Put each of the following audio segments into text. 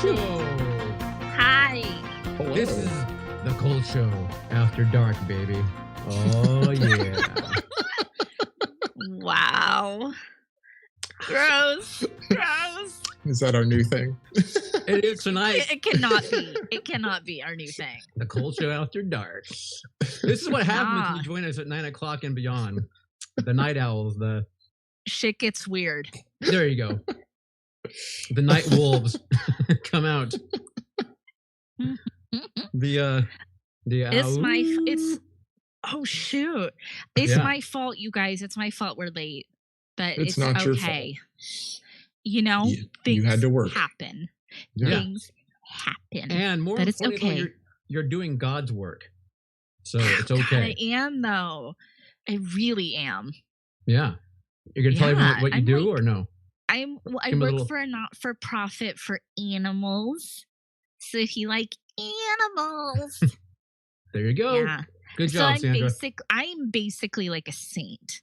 Show. Hi. Hello. This is the Cold Show after dark, baby. Oh yeah. Wow. Gross. Gross. Is that our new thing? It is tonight. It cannot be. It cannot be our new thing. The Cold Show after dark. This is what happens when Nah. you join us at 9 o'clock and beyond. The night owls. Shit gets weird. There you go. The night wolves come out. Oh shoot. It's Yeah. My fault, you guys. It's my fault we're late. But It's it's not your okay. You know, things you had to work. happen. Yeah. Things happen. And more but it's importantly, okay. you're doing God's work. So it's okay. God, I am though. I really am. Yeah. You're gonna tell everyone what you I'm do like- or no? I Give 'em a work little- for a not-for-profit for animals. So if you like animals, There you go. yeah. Good So job, Sandra. I'm basically like a saint.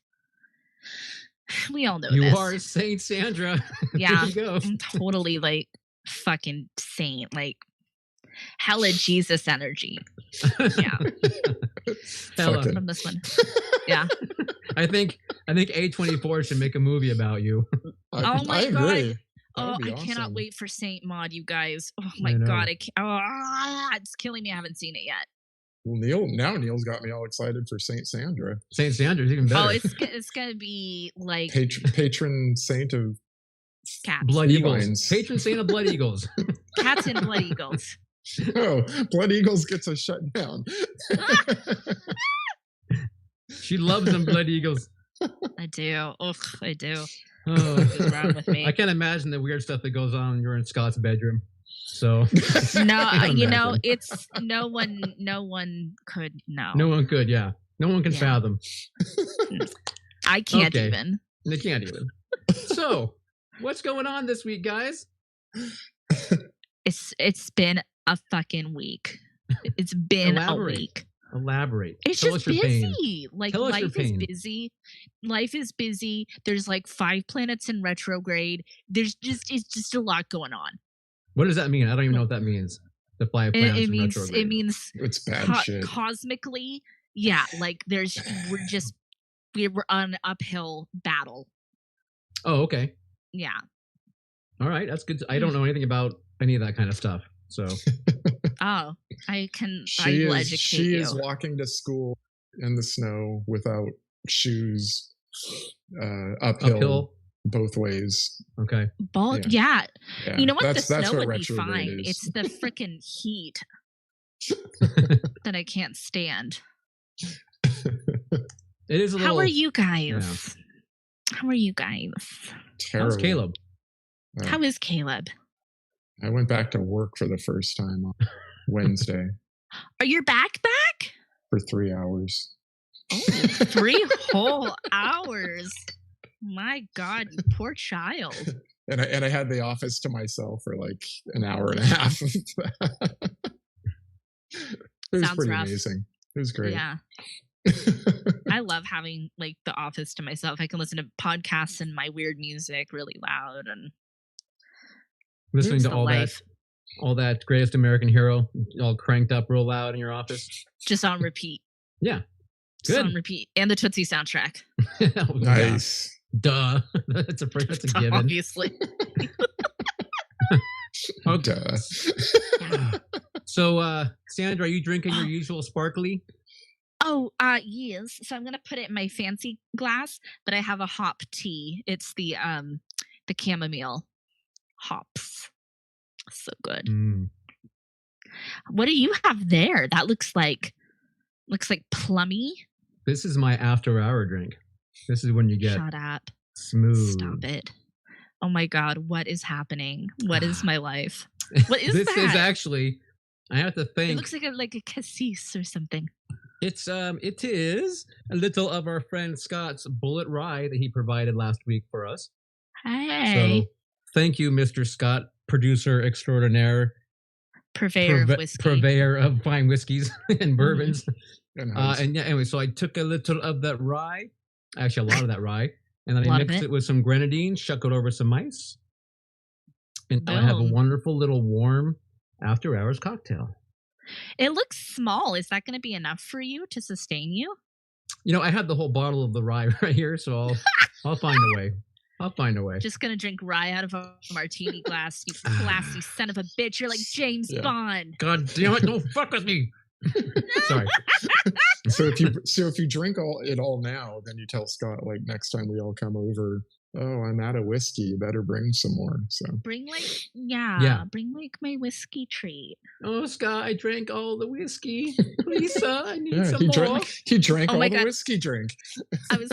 We all know You this. are Saint Sandra. Yeah. There you go. I'm totally like fucking saint, like hella Jesus energy. Yeah, Hella. Fucking- from this one. Yeah. I think A24 should make a movie about you. Oh my I agree. God. That Oh, would be I cannot awesome. wait for Saint Maud, you guys. Oh my know. God, it's killing me. I haven't seen it yet. Well, Neil's got me all excited for Saint Sandra, Saint Sandra's even better. Oh, it's gonna be like patron saint of cats, Blood Eagles. felines. Patron Saint of Blood Eagles. cats and blood eagles. Oh, Blood Eagles gets a shutdown. She loves them Blood Eagles. I do. Ugh, I do. Oh, What's wrong with me? I can't imagine the weird stuff that goes on when you're in Scott's bedroom. So No, can't you know, imagine. it's no one could know. no one could, yeah. No one can Yeah. fathom. I can't Okay. even. They can't even. So, what's going on this week, guys? It's been a fucking week. It's been Elaborate. a week. Elaborate. It's Tell just us your pain. busy. Like Tell us your life is pain. busy. Life is busy. There's like 5 planets in retrograde. It's just a lot going on. What does that mean? I don't even know what that means. The 5 planets It in means retrograde. it means It's bad shit. cosmically, yeah. Like we're on an uphill battle. Oh, okay. Yeah. All right, that's good. I don't know anything about any of that kind of stuff. So, Oh, I She will is educate she you. is walking to school in the snow without shoes, uphill both ways. okay. Both, Yeah. yeah. Yeah, You know what? The That's snow what would be retrograde fine. is. It's the freaking heat that I can't stand. It is a little. How are you guys? How are you guys? terrible. How's Caleb? Uh, How is Caleb? I went back to work for the first time on Wednesday Are you back? for 3 hours. Oh, 3 whole hours. My God, you poor child. And I had the office to myself for like an hour and a half. It was Sounds pretty rough. amazing. It was great. Yeah. I love having like the office to myself. I can listen to podcasts and my weird music really loud and Listening it's to the all life. that Greatest American Hero, all cranked up real loud in your office. Just on repeat. Yeah. Just Good. on repeat. And the Tootsie soundtrack. Yeah. Nice. Duh. That's a given. Obviously. Okay. Duh. So, Sandra, are you drinking your usual sparkly? Oh, yes. So I'm gonna put it in my fancy glass, but I have a hop tea. It's the chamomile hops. So good. Mm. What do you have there? That looks like plummy. This is my after-hour drink. This is when you get Shut up. smooth. Stop it. Oh my God, what is happening? What is my life? What is this that? is actually. I have to It think. looks like a cassis or something. It is a little of our friend Scott's bullet rye that he provided last week for us. Hey, So thank you, Mr. Scott, producer extraordinaire, purveyor of whiskey. purveyor of fine whiskeys and bourbons. And host. And yeah, anyway, so I took a little of that rye, actually a lot of that rye, and then A I lot of mixed it. it with some grenadine, shuck it over some ice, And now I have a Boom. wonderful little warm after hours cocktail. It looks small. Is that going to be enough for you to sustain you? I had the whole bottle of the rye right here, so I'll find a way. I'll find a way. Just gonna drink rye out of a martini glass, you classy son of a bitch. You're like James Bond. God damn it! Don't fuck with me. Sorry. So if you drink it all now, then you tell Scott like next time we all come over, oh, I'm out of whiskey. You better bring some more. So bring like bring like my whiskey treat. Oh, Scott, I drank all the whiskey. Lisa, I need some more. He drank all the whiskey drink. I was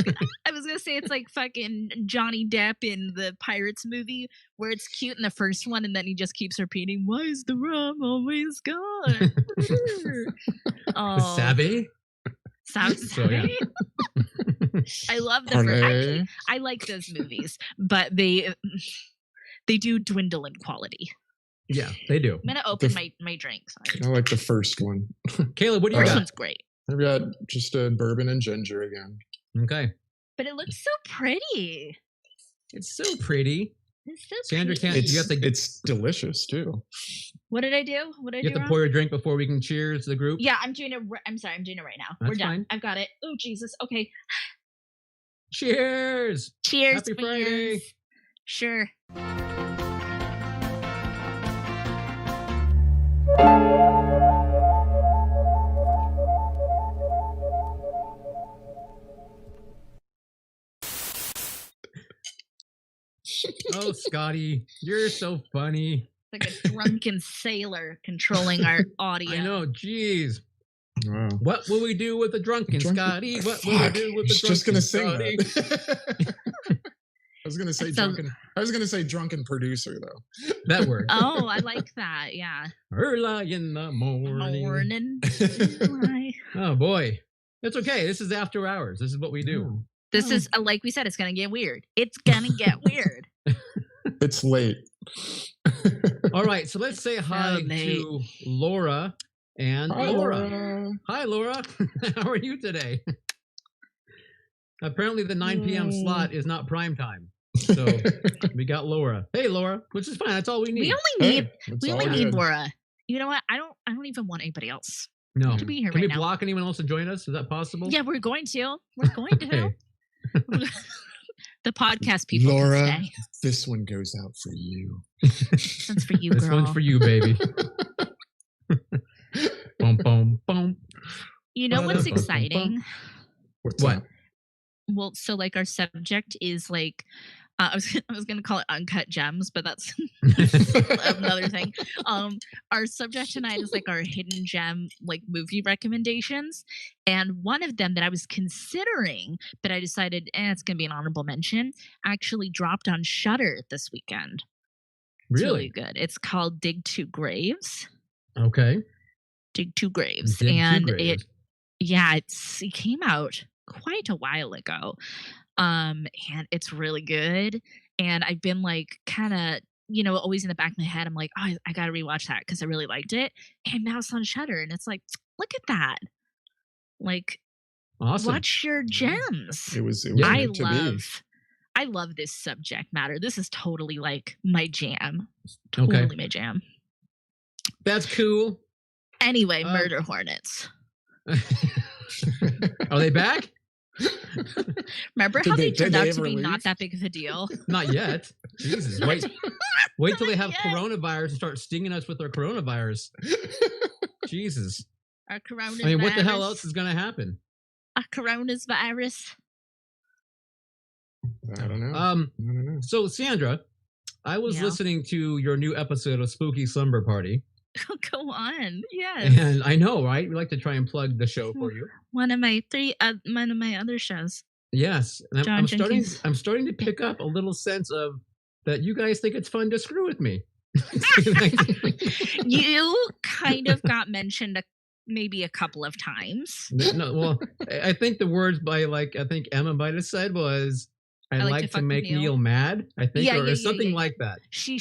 gonna say it's like fucking Johnny Depp in the Pirates movie where it's cute in the first one and then he just keeps repeating, "Why is the rum always gone?" Savvy. So, yeah. I love the actually, I like those movies, but they do dwindle in quality. Yeah, they do. I'm gonna open my drink. Sorry. I like the first one. Caleb, what do you got? First one's great. I've got just a bourbon and ginger again. Okay. But it looks so pretty. It's so pretty. It's so Sandra pretty. can't. You have to. It's delicious too. What did I do? What did I do? You have to pour your drink before we can cheers the group. Yeah, I'm doing it. I'm sorry, I'm doing it right now. That's We're done. fine. I've got it. Oh Jesus. Okay. Cheers. Cheers. Happy Friday. Sure. Oh, Scotty, you're so funny. Like a drunken sailor controlling our audio. I know. Jeez. Wow. What will we do with the drunken Scotty? What will we do with the drunken just gonna Scotty? sing that. I was gonna say drunken. I was gonna say drunken producer though. That word. Oh, I like that. Yeah. Early in the morning. Oh boy, it's okay. This is after hours. This is what we do. This is like we said. It's gonna get weird. It's gonna get weird. It's late. All right, so let's say hi to Laura and Laura. Hi, Laura. How are you today? Apparently, the 9 p.m. slot is not prime time, so we got Laura. Hey, Laura, which is fine. That's all we need. We only need Laura. You know what? I don't even want anybody else. No. To be here Can right we now. block anyone else to join us? Is that possible? Yeah, we're going to. We're going to. Okay. The podcast people. Laura, can stay. this one goes out for you. This one's for you, girl. This one's for you, baby. Boom, boom, boom. You know what's exciting? What's what? that? Well, so like our subject is like, I was gonna call it uncut gems, but that's another thing. Our subject tonight is like our hidden gem like movie recommendations, and one of them that I was considering, but I decided it's gonna be an honorable mention. Actually, dropped on Shudder this weekend. It's really good. It's called Dig Two Graves. Okay. Dig Two Graves, it came out quite a while ago. And it's really good. And I've been like kind of, always in the back of my head, I'm like, oh, I gotta rewatch that because I really liked it. And now it's on Shudder, and it's like, look at that. Like, awesome. Watch your gems. It was meant to be. I love this subject matter. This is totally like my jam. Totally my jam. That's cool. Anyway, Murder Hornets. Are they back? Remember how they turned out to be not that big of a deal? Not yet. Jesus, wait till they have coronavirus and start stinging us with their coronavirus. Jesus. Our coronavirus. I mean, what the hell else is going to happen? A coronavirus. I don't know. So, Sandra, I was listening to your new episode of Spooky Slumber Party. Go on. Yes. And I know, right? We like to try and plug the show for you. One of my other shows. Yes. And I'm starting to pick up a little sense of that you guys think it's fun to screw with me. You kind of got mentioned maybe a couple of times. No, well, I think the words by I think Emma might have said was, I like to make Neil mad, I think, or something like that. She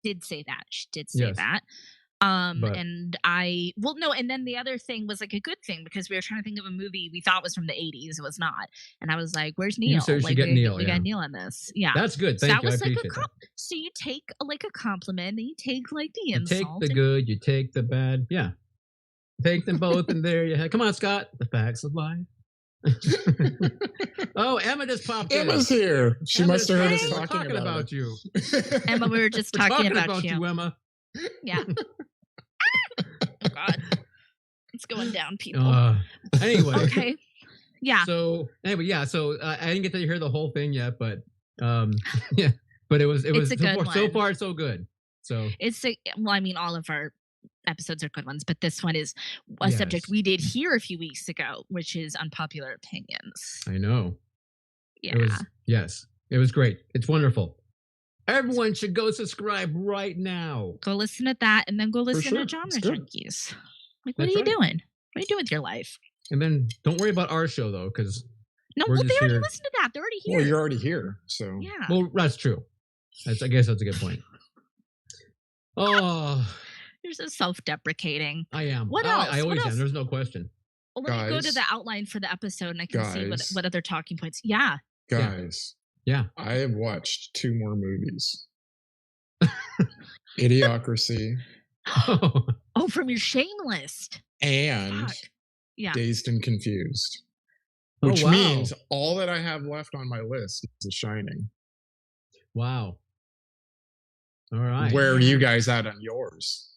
did say that. She did say that. And then the other thing was like a good thing because we were trying to think of a movie we thought was from the 80s. It was not. And I was like, where's Neil? So like, get Neil, we got Neil on this. Yeah. That's good. So Thank that you. was I like appreciate that. so you take like a compliment and you take like the You insult. take the good, you take the bad. Yeah. Take them both and there you have. Come on, Scott. The facts of life. Oh, Emma just popped in. Emma's here. She must have heard us talking about you. Emma, we were just talking about you. Emma. Yeah. Oh God, it's going down, people. Anyway. Okay. Yeah. So anyway, yeah. So I didn't get to hear the whole thing yet, but yeah. But it was so far so good. So all of our episodes are good ones, but this one is a subject we did hear a few weeks ago, which is unpopular opinions. I know. Yeah. It was great. It's wonderful. Everyone should go subscribe right now. Go listen to that, and then go listen to Genre Junkies. Like, what are you doing? What are you doing with your life? And then don't worry about our show though, because they already listened to that. They're already here. Well, you're already here, so yeah. Well, that's true. I guess that's a good point. Oh. You're so self-deprecating. I am. What else? I always am. There's no question. Well, let me go to the outline for the episode, and I can see what other talking points. Yeah. Guys. Yeah. I have watched 2 more movies. Idiocracy. Oh, from your shame list. And Dazed and Confused. Which means all that I have left on my list is The Shining. Wow. All right. Where are you guys at on yours?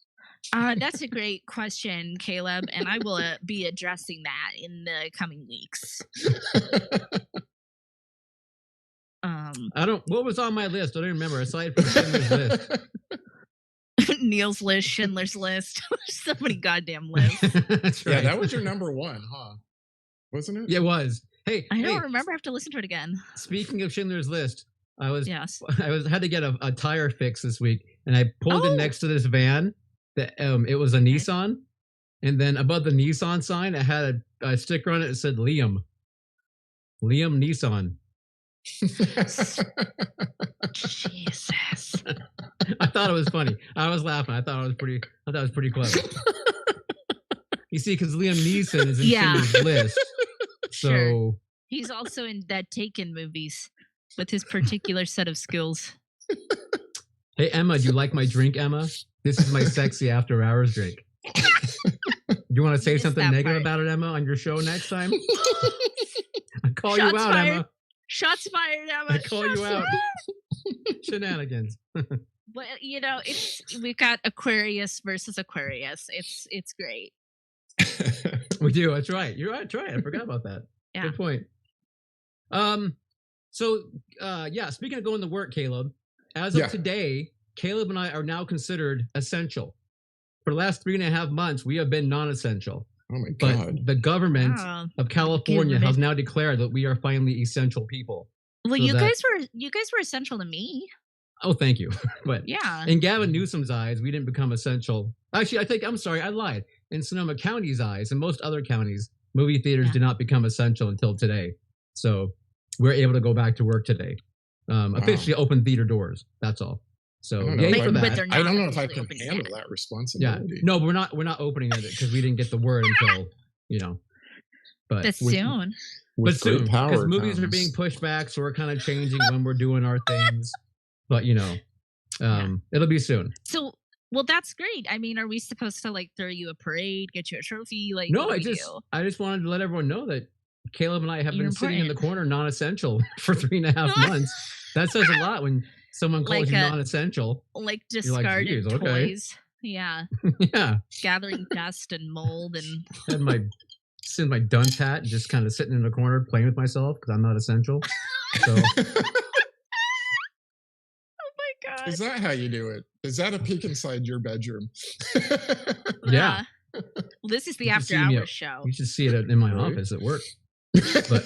That's a great question, Caleb, and I will be addressing that in the coming weeks. What was on my list? I don't remember. Aside from Schindler's List. Neil's List, Schindler's List. There's so many goddamn lists. That's right. Yeah, that was your number 1, huh? Wasn't it? Yeah, it was. Hey, I don't remember. I have to listen to it again. Speaking of Schindler's List, I had to get a tire fix this week, and I pulled in next to this van. That it was a Nissan, and then above the Nissan sign, it had a sticker on it that said Liam Nissan. Jesus. I thought it was funny. I was laughing. I thought it was pretty clever. You see, because Liam Neeson is in Schindler's List, so he's also in that Taken movies with his particular set of skills. Hey Emma, do you like my drink, Emma? This is my sexy after hours drink. You want to say something negative about it, Emma, on your show next time? I call you out, Emma. Shots fired, Emma. I call you out. Shenanigans. Well, we've got Aquarius versus Aquarius. It's great. We do. That's right. You're right. That's right. I forgot about that. Yeah. Good point. So speaking of going to work, Caleb, as of today, Caleb and I are now considered essential. For the last 3.5 months, we have been non-essential. Oh my God. But the government of California has now declared that we are finally essential people. Well, so you guys were essential to me. Oh, thank you. But yeah, in Gavin Newsom's eyes, we didn't become essential. Actually, I lied. In Sonoma County's eyes and most other counties, movie theaters did not become essential until today. So we're able to go back to work today. Officially open theater doors. That's all. So yay for that. I don't know if I can handle that responsibility. Yeah. No, we're not opening it because we didn't get the word until But soon. But soon, because movies are being pushed back, so we're kind of changing when we're doing our things. But it'll be soon. So, well, that's great. I mean, are we supposed to throw you a parade, get you a trophy? No, I just wanted to let everyone know that Caleb and I have been sitting in the corner non-essential for 3.5 months. That says a lot when someone calls you non-essential. Like discarded toys. Yeah. Yeah. Gathering dust and mold and had my dunce hat, just kind of sitting in the corner playing with myself because I'm not essential. So. God. Is that how you do it? Is that a peek inside your bedroom? Yeah. Well, this is the after hours show. You should see it in my office at work. But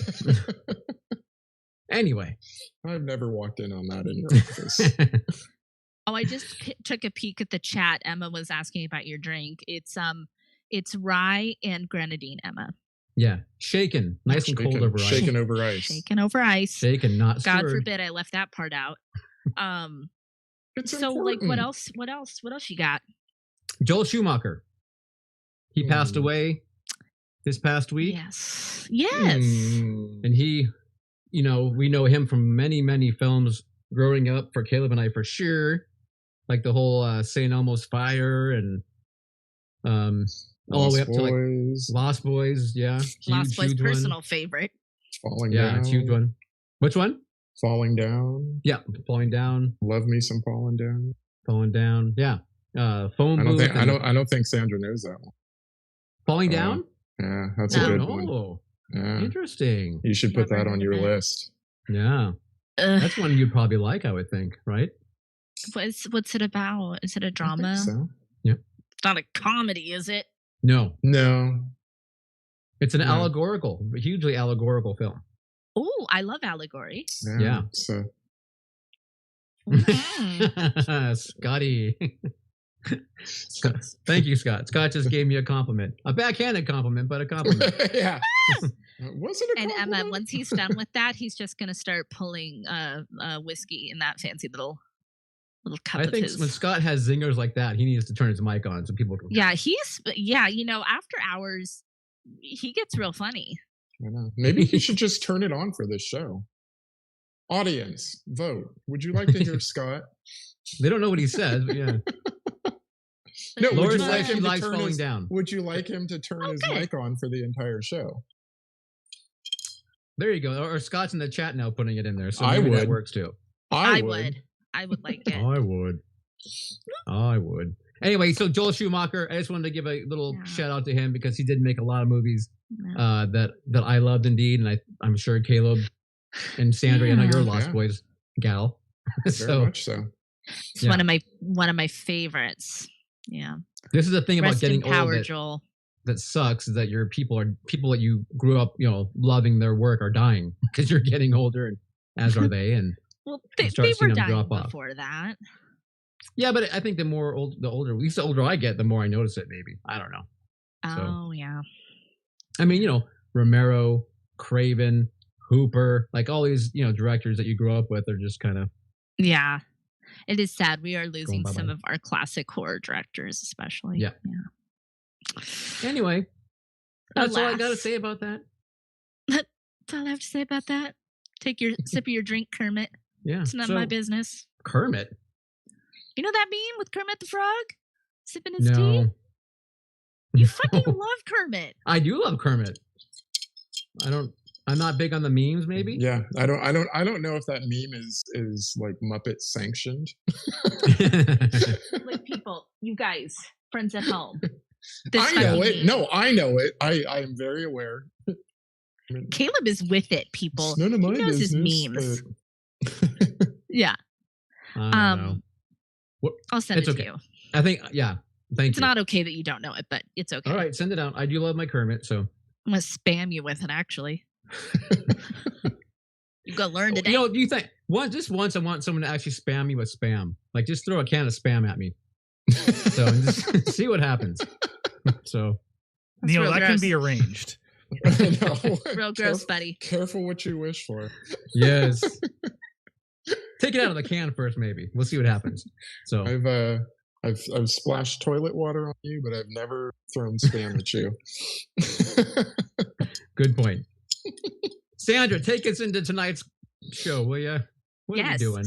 anyway, I've never walked in on that in your office. Oh, I just took a peek at the chat. Emma was asking about your drink. It's rye and grenadine, Emma. Yeah, shaken, nice and cold over ice. Shaken over ice. Shaken over ice. Shaken, not stirred. God forbid I left that part out. It's so important. what else you got? Joel Schumacher. He passed Hmm. away this past week. Yes. And he, we know him from many, many films growing up for Caleb and I for sure. Like the whole St. Elmo's Fire and all the way up to like Lost Boys. Yeah. Lost Boys' huge personal one. favorite. Falling Yeah, Down. it's a huge one. Which one? Falling Down. Yeah, Falling Down. Love me some Falling Down. Falling Down. Yeah. Phone I don't booth. think I don't think Sandra knows that one. Falling Down? Yeah, that's a good one. Oh, Yeah. Interesting. You should put Never that on heard your of it. list. Yeah. That's one you'd probably like, I would think, right? What's it about? Is it a I think drama? so. It's not a comedy, is it? No. No. It's an No. allegorical, hugely allegorical film. Oh, I love allegory. Yeah. So Mhm. Scotty. Thank you, Scott. Scott just gave me a compliment. A backhanded compliment, but a compliment. yeah. Was it a And Emma, compliment? once he's done with that, he's just gonna start pulling whiskey in that fancy little cup I of think his. when Scott has zingers like that, he needs to turn his mic on so people can. Yeah, after hours, he gets real funny. I know. Maybe he should just turn it on for this show. Audience, vote. Would you like to hear Scott? They don't know what he says, but yeah. No, would Laura you says like she him to likes turn Falling his, Down. Would you like him to turn his Okay. mic on for the entire show? There you go. Or Scott's in the chat now putting it in there, so I maybe that would. works too. I would like it. I would. Anyway, so Joel Schumacher, I just wanted to give a little Yeah. shout out to him because he did make a lot of movies Yeah. that I loved indeed, and I'm sure Caleb and Sandra, I know you're a Lost Yeah. Boys gal. Very So much so. It's Yeah. one of my favorites. Yeah. this is the thing about Rest in getting power, old Joel. that sucks is that your people that you grew up, loving their work are dying because you're getting older, and as are they. And Well, You they start were seeing them dying drop off. before that. yeah, but I think the older, at least the older I get, the more I notice it. Maybe I don't know. Oh yeah. I mean, Romero, Craven, Hooper, like all these, directors that you grew up with are just kind of. Yeah. It is sad. We are losing bye-bye. some of our classic horror directors, especially. Yeah. Anyway, that's all I got to Alas. say about that. That's all I have to say about that. Take your sip of your drink, Kermit. Yeah. It's none so, of my business. Kermit? You know that meme with Kermit the Frog sipping his tea? No. You fucking love Kermit. I do love Kermit. I'm not big on the memes, maybe. Yeah, I don't know if that meme is like Muppet sanctioned. Like people, you guys, friends at home. I know fucking it. meme. No, I know it. I am very aware. Caleb is with it, people. It's none of He my knows his business, memes. Yeah. I don't know. I'll send It's it okay. to you. I think, yeah. Thank It's you. not okay that you don't know it, but it's okay. All right, send it out. I do love my Kermit, so. I'm gonna spam you with it. Actually, you gotta learn today. Do you think just once I want someone to actually spam me with spam? Like, just throw a can of spam at me. So just see what happens. So That's Neil, real that can gross. be arranged. No. Real gross, buddy. Careful what you wish for. yes, take it out of the can first. Maybe we'll see what happens. So I've splashed toilet water on you, but I've never thrown spam at you. good point. Sandra, take us into tonight's show, will you? What are we Yes. doing?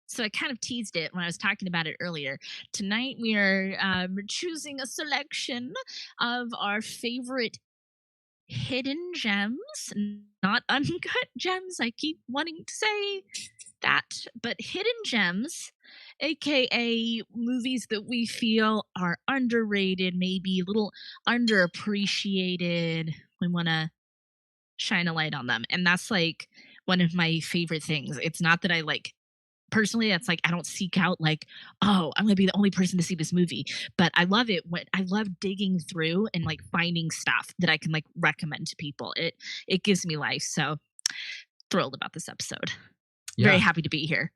So I kind of teased it when I was talking about it earlier. Tonight we are choosing a selection of our favorite hidden gems, not uncut gems. I keep wanting to say that, but hidden gems, aka movies that we feel are underrated, maybe a little underappreciated. We want to shine a light on them, and that's like one of my favorite things. It's not that I like personally, it's like I don't seek out like, oh, I'm gonna be the only person to see this movie, but I love it when I love digging through and like finding stuff that I can like recommend to people. It gives me life. So thrilled about this episode. Yeah, Very happy to be here.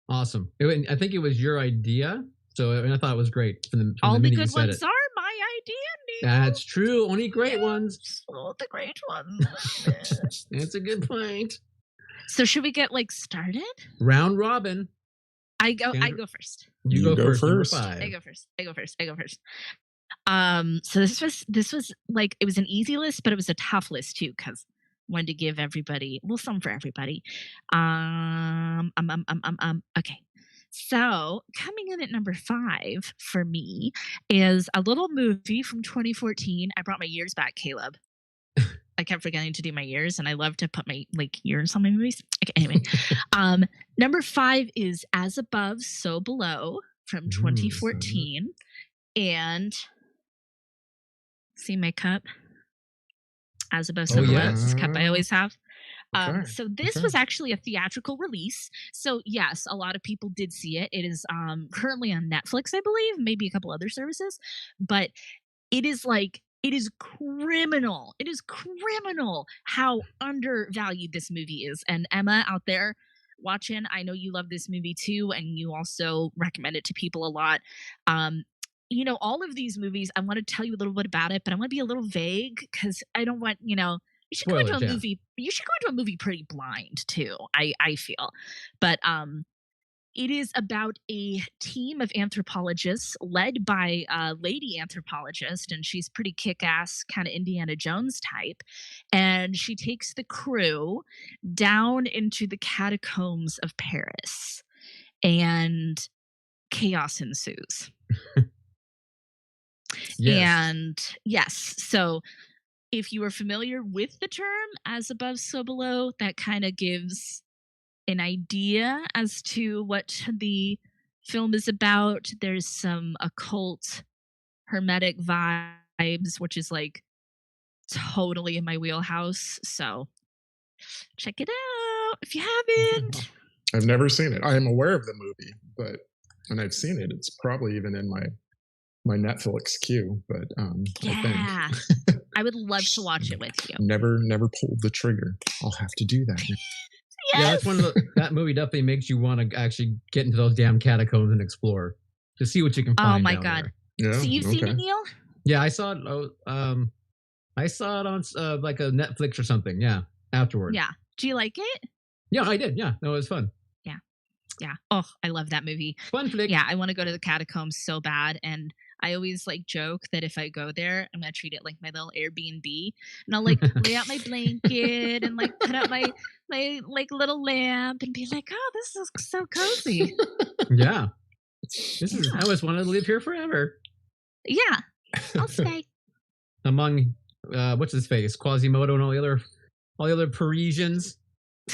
awesome. I think it was your idea, so I thought it was great. From All the the minute good you said ones it. are my idea, Neil. That's true. Only great ones. All the great ones. That's a good point. So should we get like started? Round robin. I go first. You go first. Number 5. I go first. So this was like, it was an easy list, but it was a tough list too, because wanted to give everybody, well, some for everybody. Okay. So coming in at number 5 for me is a little movie from 2014. I brought my years back, Caleb. I kept forgetting to do my years, and I love to put my years on my movies. Okay, anyway, number 5 is As Above, So Below from 2014, and see my cup. As Above, So Below. This is the cup I always have. So this was actually a theatrical release. So yes, a lot of people did see it. It is currently on Netflix, I believe, maybe a couple other services, but it is criminal. It is criminal how undervalued this movie is. And Emma out there watching, I know you love this movie too, and you also recommend it to people a lot. All of these movies, I want to tell you a little bit about it, but I want to be a little vague because I don't want, you should go into a movie. You should go into a movie pretty blind too, I feel. But it is about a team of anthropologists led by a lady anthropologist, and she's pretty kick-ass, kind of Indiana Jones type. And she takes the crew down into the catacombs of Paris, and chaos ensues. Yes. And yes, so if you are familiar with the term As Above, So Below, that kind of gives an idea as to what the film is about. There's some occult, hermetic vibes, which is like totally in my wheelhouse. So check it out if you haven't. I've never seen it. I am aware of the movie, but when I've seen it, it's probably even in my Netflix queue. But yeah, I would love to watch it with you. Never pulled the trigger. I'll have to do that. Yes. Yeah, that's one of that movie definitely makes you want to actually get into those damn catacombs and explore to see what you can find. Oh my god! Yeah, so you've seen it, Neil? Yeah, I saw it. I saw it on like a Netflix or something. Yeah, afterwards. Yeah. Do you like it? Yeah, I did. Yeah, no, it was fun. Yeah. Oh, I love that movie. Fun flick. Yeah, I want to go to the catacombs so bad, and I always joke that if I go there, I'm gonna treat it like my little Airbnb, and I'll lay out my blanket and put out my little lamp and be like, oh, this is so cozy. Yeah, I always wanted to live here forever. Yeah, I'll stay. Among what's his face, Quasimodo, and all the other Parisians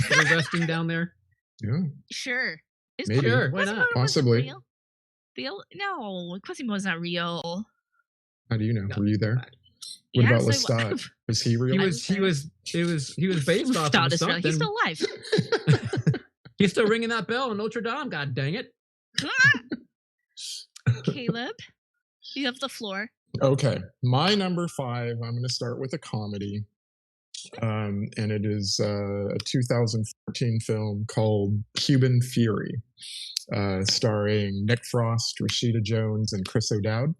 that are resting down there. Yeah, sure. Maybe. Sure, why not? Possibly. No, Quasimodo's not real. How do you know? Were you there? What about Lestat? Was he real? He was based off of something. He's still alive. He's still ringing that bell in Notre Dame. God dang it! Caleb, you have the floor. Okay, my number 5. I'm going to start with a comedy, and it is a 2014 film called Cuban Fury. Starring Nick Frost, Rashida Jones, and Chris O'Dowd.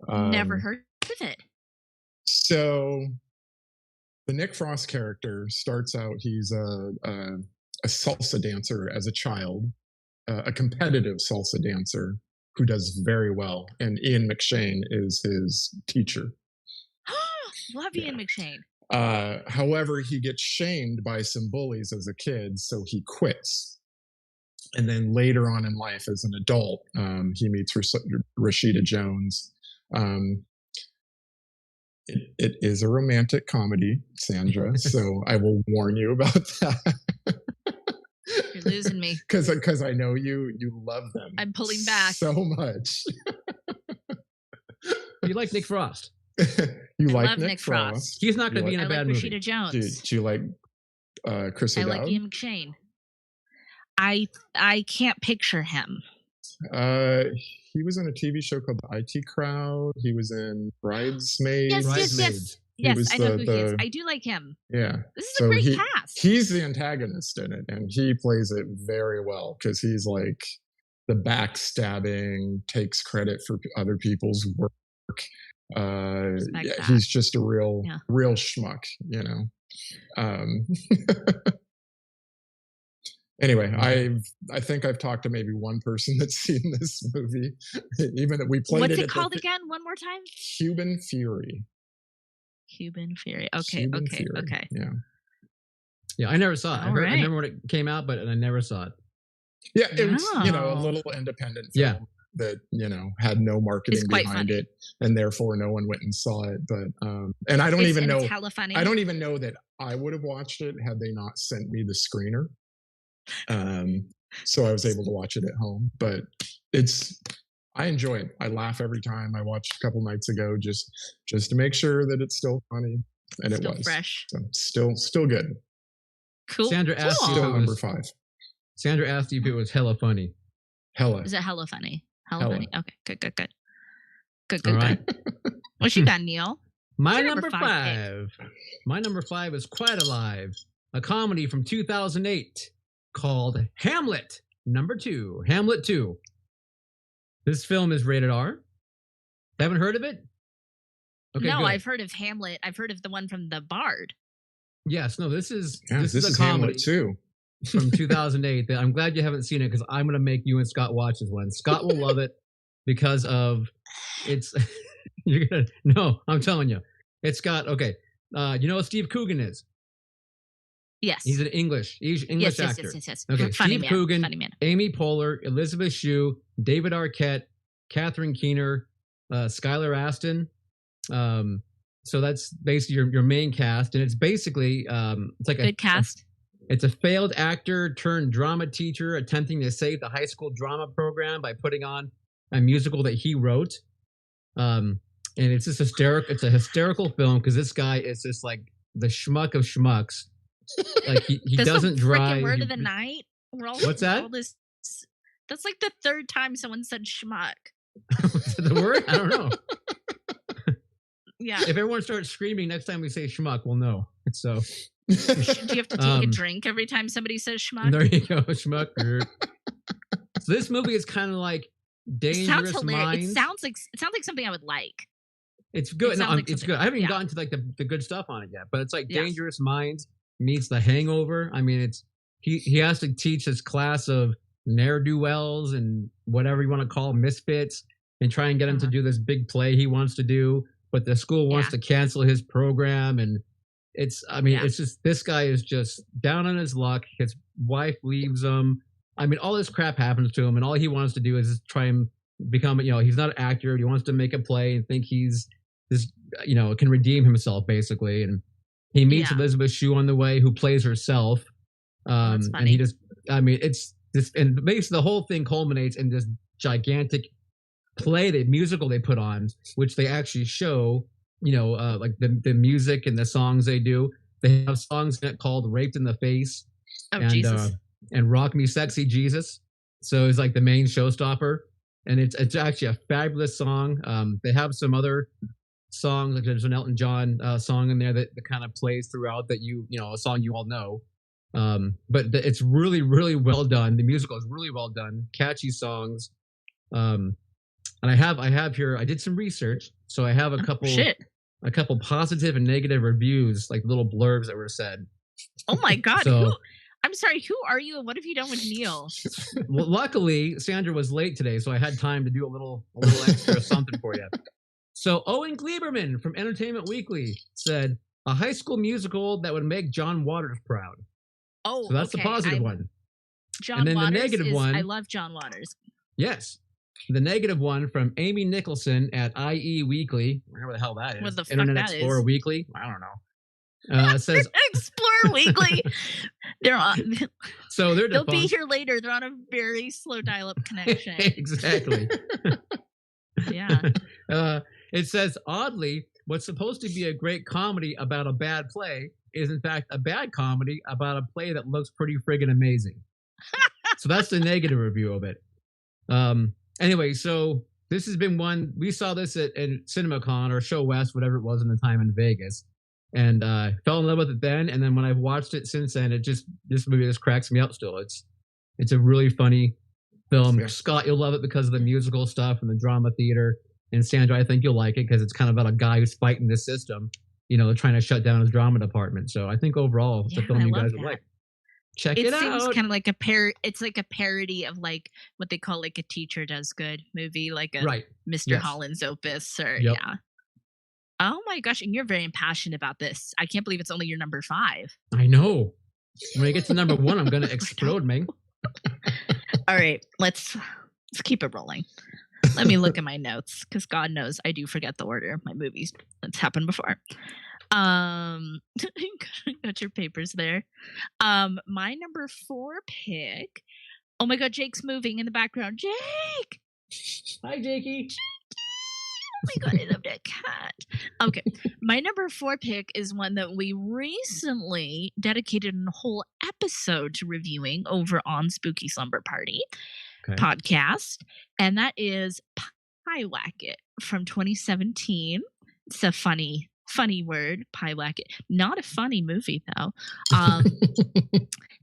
Never heard of it. So the Nick Frost character starts out, he's a salsa dancer as a child, a competitive salsa dancer who does very well. And Ian McShane is his teacher. Love Ian McShane. However, he gets shamed by some bullies as a kid, so he quits. And then later on in life, as an adult, he meets Rashida Jones. It is a romantic comedy, Sandra, so I will warn you about that. You're losing me. Because I know you love them. I'm pulling back so much. You like Nick Frost. You like Nick Frost. He's not going to be in a bad movie. Rashida Jones. Do you like Chris O'Dowd? I like Ian McShane. I can't picture him. He was in a TV show called The IT Crowd. He was in Bridesmaids. Yes, I know who he is. I do like him. Yeah. This is a great cast. He's the antagonist in it, and he plays it very well because he's like the backstabbing, takes credit for other people's work. He's just a real schmuck, Anyway, I think I've talked to maybe one person that's seen this movie. Even that we played What's it. it called again? One more time. Cuban Fury. Cuban Fury. Okay. Cuban Okay. Fury. Okay. Yeah, I never saw it. All right. I remember when it came out, but I never saw it. Yeah, it was a Oh. little independent film that had no marketing quite behind funny. it, and therefore no one went and saw it. But and I don't even know. It's hella funny. I don't even know that I would have watched it had they not sent me the screener. So I was able to watch it at home. But I enjoy it. I laugh every time. I watched a couple nights ago just to make sure that it's still funny, and Still it was fresh. So still good. Cool. Sandra asked you Still if it number was, 5. Sandra asked you if it was hella funny. Hella. Is it hella funny? Hella Hella. funny. Okay. Good. All right. What you got, Neil? My What's your number number 5. My number 5 is Quite Alive, a comedy from 2008 called Hamlet. Number 2, Hamlet 2. This film is rated R. Haven't heard of it? Okay, No, good. I've heard of Hamlet. I've heard of the one from the Bard. Yes, no, this is This is a comedy Hamlet too. from 2008. That I'm glad you haven't seen it because I'm going to make you and Scott watch this one. Scott will love it because of it's. You're gonna no, I'm telling you, it's got okay. You know what Steve Coogan is? Yes. He's an English actor. Yes. Okay, Funny Steve man. Coogan, Funny man. Amy Poehler, Elizabeth Shue, David Arquette, Catherine Keener, Skylar Aston. So that's basically your main cast, and it's basically it's like Good cast. It's a failed actor turned drama teacher attempting to save the high school drama program by putting on a musical that he wrote. And it's just hysterical. It's a hysterical film because this guy is just like the schmuck of schmucks. Like he That's doesn't the drive. freaking word of the night. What's that? That's like the third time someone said schmuck. What's the word? I don't know. Yeah. If everyone starts screaming next time we say schmuck, we'll know. So Do you have to take a drink every time somebody says schmuck? there you go, schmuck. So this movie is kind of like It sounds Dangerous hilarious. Minds. It sounds like something I would like. It's good. It No, sounds like it's something- good. I haven't even yeah. gotten to like the good stuff on it yet, but it's like Yes. Dangerous Minds meets The Hangover. I mean, it's he has to teach his class of ne'er-do-wells and whatever you want to call misfits and try and get him to Uh-huh. do this big play he wants to do, but the school wants to cancel his program. And it's just this guy is just down on his luck. His wife leaves him. I mean, all this crap happens to him, and all he wants to do is just try and become, he's not an actor. He wants to make a play and think he's this, can redeem himself basically. And he meets Elizabeth Shue on the way, who plays herself. That's And funny. he just, it's this, and basically the whole thing culminates in this gigantic play, the musical they put on, which they actually show, like the music and the songs they do. They have songs in it called "Raped in the Face" Jesus. And "Rock Me Sexy Jesus." So it's like the main showstopper, and it's actually a fabulous song. They have some other songs, like there's an Elton John song in there that kind of plays throughout that a song you all know. But it's really, really well done. The musical is really well done. Catchy songs. And I have here, I did some research, so I have a couple positive and negative reviews, like little blurbs that were said. Oh my God. So- I'm sorry, who are you and what have you done with Neil? Well, luckily, Sandra was late today, so I had time to do a little extra something for you. So Owen Gleiberman from Entertainment Weekly said, "A high school musical that would make John Waters proud." Oh, So that's the positive one. John And then Waters the negative one. I love John Waters. Yes. The negative one from Amy Nicholson at IE Weekly, wherever the hell that is. What the fuck Internet that Explorer is? Weekly. I don't know. Says Explorer Weekly. They're on. so. They're They'll be defunct. here later. They're on a very slow dial-up connection. Exactly. Yeah. It says, oddly, what's supposed to be a great comedy about a bad play is in fact a bad comedy about a play that looks pretty friggin' amazing. So that's the negative review of it. Anyway, so this has been one, we saw this at CinemaCon or Show West, whatever it was in the time in Vegas, and fell in love with it then. And then when I've watched it since then, this movie just cracks me up still. It's a really funny film. Yeah. Scott, you'll love it because of the musical stuff and the drama theater. And Sandra, I think you'll like it because it's kind of about a guy who's fighting the system, trying to shut down his drama department. So I think overall, it's a film I you love guys would that. like. Check It it seems out. kind of like it's like a parody of like what they call like a Teacher Does Good movie, like a Right. Mr. Yes. Holland's Opus, or Yep. yeah. Oh my gosh, and you're very impassioned about this. I can't believe it's only your number 5. I know. When I get to number 1, I'm gonna explode, man. All right, let's keep it rolling. Let me look at my notes, because God knows I do forget the order of my movies. That's happened before. Got your papers there. My number 4 pick. Oh my God, Jake's moving in the background. Jake! Hi, Jakey. Oh my God, I love that cat. Okay, my number 4 pick is one that we recently dedicated a whole episode to reviewing over on Spooky Slumber Party podcast, and that is Pie Wacket from 2017. It's a funny word, Pie Wacket. Not a funny movie though.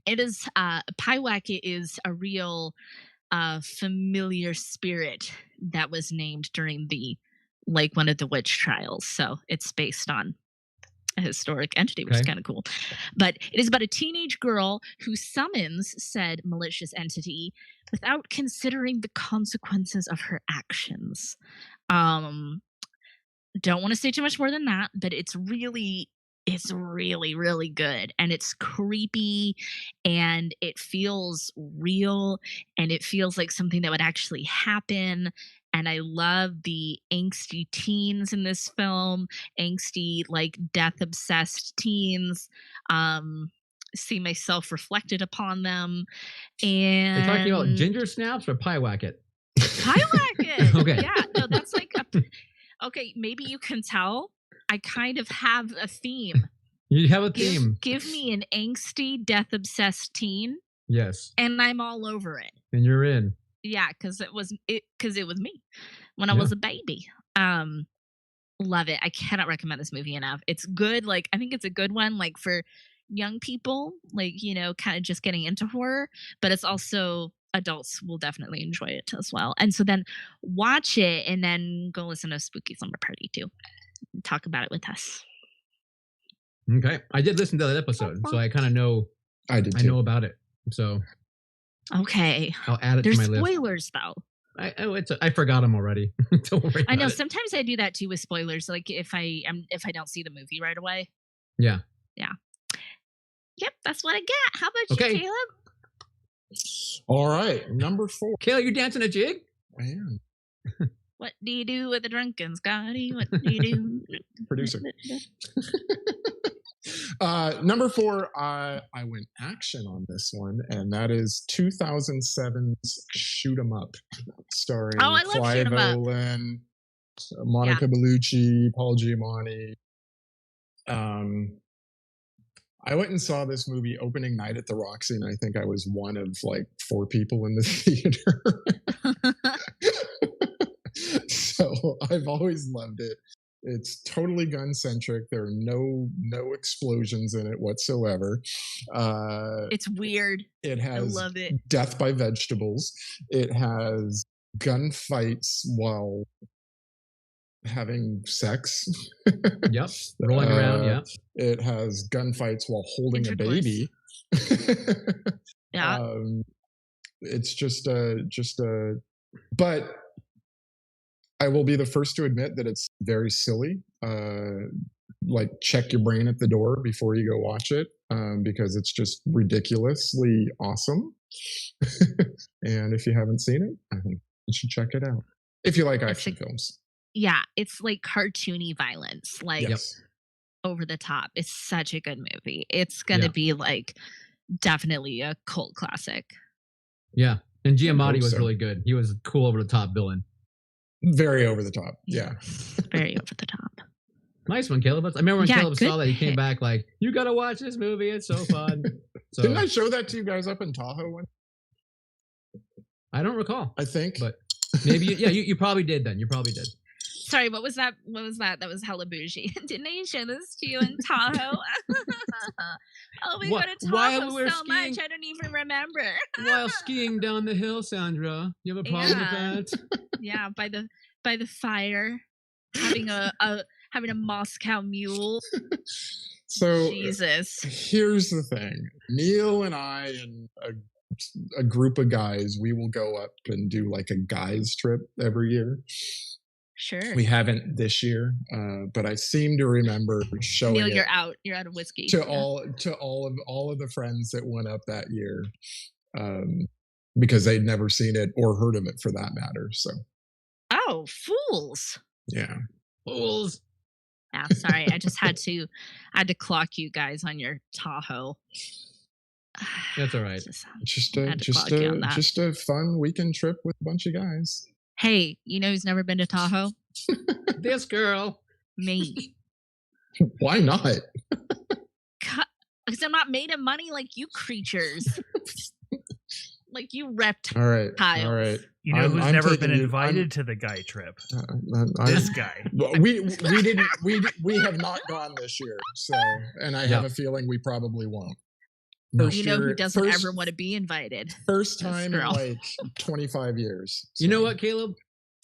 It is Pie Wacket is a real familiar spirit that was named during one of the witch trials. So it's based on a historic entity, which is kind of cool. But it is about a teenage girl who summons said malicious entity without considering the consequences of her actions. Don't want to say too much more than that, but it's really, really good. And it's creepy, and it feels real, and it feels like something that would actually happen. And I love the angsty teens in this film, angsty, like death-obsessed teens. See myself reflected upon them. And You're talking about Ginger Snaps or Pie Wacket? Pie Wacket! Okay. Yeah, no, that's like okay, maybe you can tell. I kind of have a theme. You have a theme. Give me an angsty, death-obsessed teen. Yes. And I'm all over it. And you're in. Yeah, because it was me when I was a baby. Love it. I cannot recommend this movie enough. It's good. Like, I think it's a good one, like for young people, like, kind of just getting into horror, but it's also adults will definitely enjoy it as well. And so then watch it and then go listen to Spooky Slumber Party too. Talk about it with us. Okay. I did listen to that episode, so I kind of know. I did too. I know about it. So okay. I'll add it There's to my list. There's spoilers though. I forgot them already. Don't worry. I know. About it. Sometimes I do that too with spoilers. Like if I don't see the movie right away. Yeah. Yeah. Yep, that's what I get. How about you, Caleb? All right, number 4. Caleb, you dancing a jig? I am. What do you do with a drunken Scotty? What do you do? Producer. Number 4, I went action on this one, and that is 2007's Shoot 'Em Up, starring Clive Owen, Monica Bellucci, Paul Giamatti. I went and saw this movie opening night at the Roxy, and I think I was one of like 4 people in the theater. So I've always loved it. It's totally gun-centric. There are no explosions in it whatsoever. It's weird. It has I love it. Death by vegetables. It has gunfights while having sex. Yep. Rolling around, yeah. It has gunfights while holding a baby. Yeah. It's just but I will be the first to admit that it's very silly. Like, check your brain at the door before you go watch it, because it's just ridiculously awesome. And if you haven't seen it, I think you should check it out. If you like action films. Yeah, it's like cartoony violence, like over the top. It's such a good movie. It's going to be like definitely a cult classic. Yeah. And Giamatti was really good. He was a cool over the top villain. Very over the top. Yeah. Very over the top. Nice one, Caleb. I remember when Caleb saw that, he came back like, you got to watch this movie. It's so fun. So, didn't I show that to you guys up in Tahoe one? I don't recall. I think. But maybe, you probably did then. You probably did. Sorry, what was that? That was hella bougie. Didn't I show this to you in Tahoe? Oh, we go to Tahoe so much, I don't even remember. While skiing down the hill, Sandra. You have a problem with that? Yeah, by the fire, having a Moscow mule. So Jesus. here's the thing. Neil and I and a group of guys, we will go up and do like a guys trip every year. Sure. We haven't this year, but I seem to remember showing Neil, it you're out. You're out of whiskey. to all of the friends that went up that year, because they'd never seen it or heard of it for that matter. So. Oh, fools! Yeah, Fools. Yeah, sorry. I just had to clock you guys on your Tahoe. That's all right. just a fun weekend trip with a bunch of guys. Hey, you know who's never been to Tahoe? This girl. Me. Why not? Because I'm not made of money like you creatures. Like you reptiles. All right. You know who's never been invited to the guy trip? This guy. We have not gone this year, so, and I have a feeling we probably won't. You know who doesn't ever want to be invited? First time in like 25 years. So. You know what, Caleb?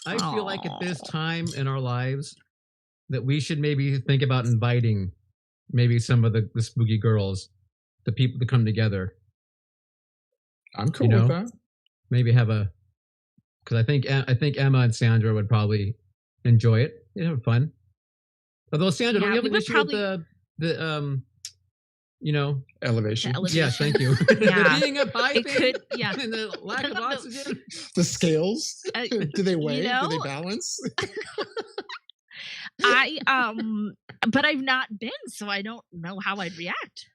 I feel like at this time in our lives that we should maybe think about inviting maybe some of the spooky girls, the people to come together. I'm cool with that. Maybe have because I think Emma and Sandra would probably enjoy it. They'd have fun. Although Sandra, don't you have an issue with the elevation? Yes, thank you. Yeah. The being up high It could, yeah. and the lack of oxygen. The scales? Do they weigh? Do they balance? But I've not been, so I don't know how I'd react.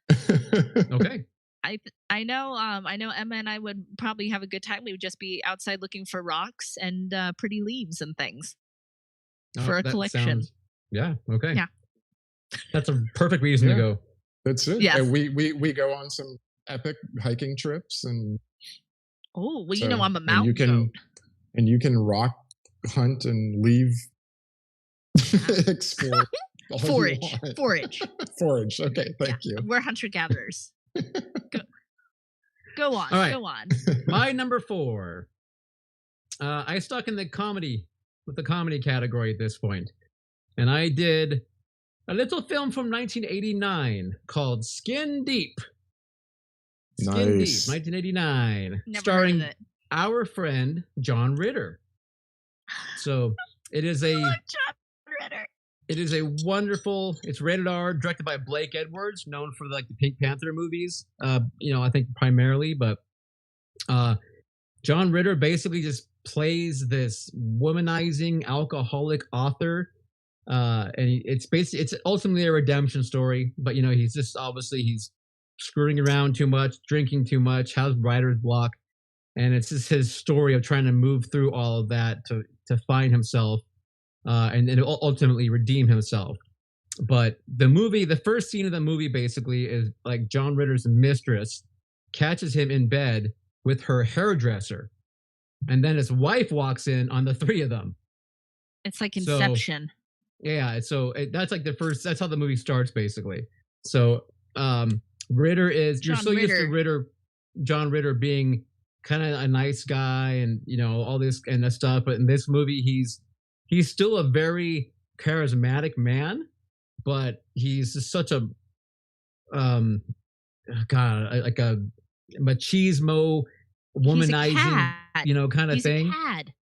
Okay. I know Emma and I would probably have a good time. We would just be outside looking for rocks and pretty leaves and things for a collection. Yeah. Okay. Yeah. That's a perfect reason to go. That's it. Yeah. And we go on some epic hiking trips and. Oh well, so, I'm a mountain goat. And you can rock hunt and leave. Explore. Forage. Forage. Okay, thank you. We're hunter gatherers. Go on. All right. Go on. My number 4. I stuck in the comedy category at this point, and I did a little film from 1989 called Skin Deep. Skin Deep, 1989, starring our friend John Ritter. So it is a. It is a wonderful. It's rated R, directed by Blake Edwards, known for the Pink Panther movies. I think primarily, but John Ritter basically just plays this womanizing alcoholic author, and it's ultimately a redemption story. But he's just he's screwing around too much, drinking too much, has writer's block, and it's just his story of trying to move through all of that to find himself. And ultimately redeem himself. But the first scene of the movie basically is like John Ritter's mistress catches him in bed with her hairdresser, and then his wife walks in on the three of them. It's like Inception. That's like that's how the movie starts basically. So Ritter is you're so used to John Ritter being kind of a nice guy and all this and that stuff, but in this movie he's still a very charismatic man, but he's just such a like a machismo, womanizing, kind of thing.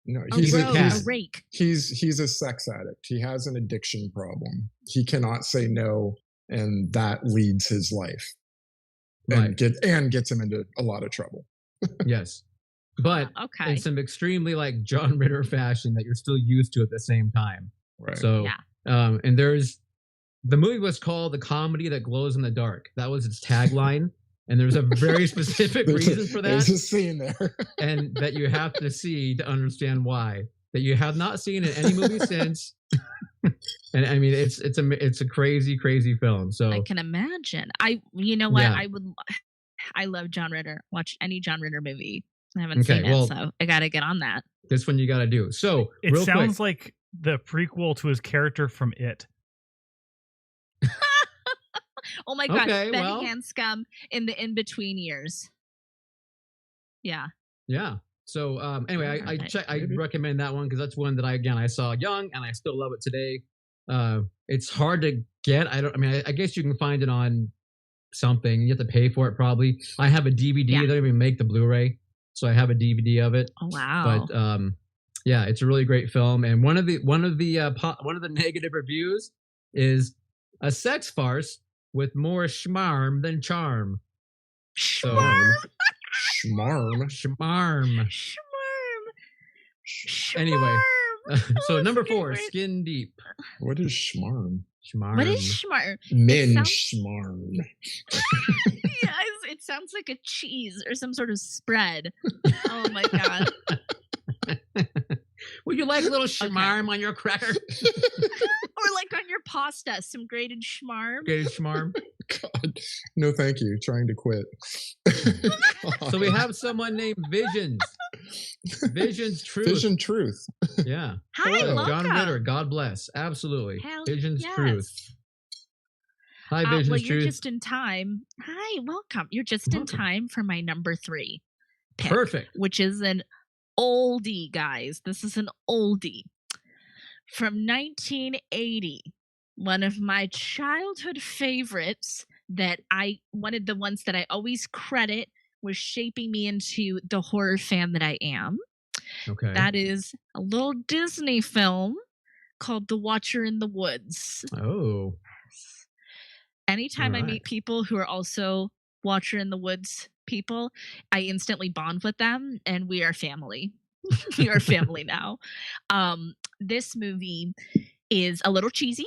No, he's a rake. He's a sex addict. He has an addiction problem. He cannot say no, and that leads his life, and gets him into a lot of trouble. Yes. But in some extremely like John Ritter fashion that you're still used to at the same time. Right. So, and the movie was called The Comedy That Glows in the Dark. That was its tagline. And there's a very specific reason for that. There's a scene there. And that you have to see to understand why. That you have not seen in any movie since. And I mean, it's a crazy, crazy film. So I can imagine. I love John Ritter. Watch any John Ritter movie. I haven't seen it, so I got to get on that. This one you got to do. So it sounds like the prequel to his character from It. Oh my gosh, Benny Hanscom in the in-between years. Yeah. Yeah. So anyway, I recommend that one because that's one that I saw young and I still love it today. It's hard to get. I guess you can find it on something. You have to pay for it probably. I have a DVD. Yeah. They don't even make the Blu-ray, so I have a DVD of it. Oh wow. But yeah, it's a really great film. And one of the negative reviews is a sex farce with more schmarm than charm. Schmarm. Schmarm. Schmarm. Schmarm. Anyway, so Oh, number it's 4, favorite. Skin Deep. What is schmarm? Schmarm. What is schmarm? Men sounds- schmarm. Yeah, it sounds like a cheese or some sort of spread. Oh my god. Would you like a little schmarm on your cracker? Or like on your pasta, some grated schmarm. Good schmarm. God, no, thank you. Trying to quit. So we have someone named Visions. Visions Truth. Vision Truth. Yeah. Hi, So, welcome. John Ritter. God bless. Absolutely. Hell Visions yes. Truth. Hi, Visions well, Truth. you're just in time. Hi, welcome. You're just in Welcome. time for my number 3 pick, Perfect. which is an oldie, guys. This is an oldie from 1980. One of my childhood favorites one of the ones that I always credit was shaping me into the horror fan that I am. Okay. That is a little Disney film called The Watcher in the Woods. Oh. Anytime I Alright. meet people who are also Watcher in the Woods people, I instantly bond with them and we are family. We are family now. This movie is a little cheesy.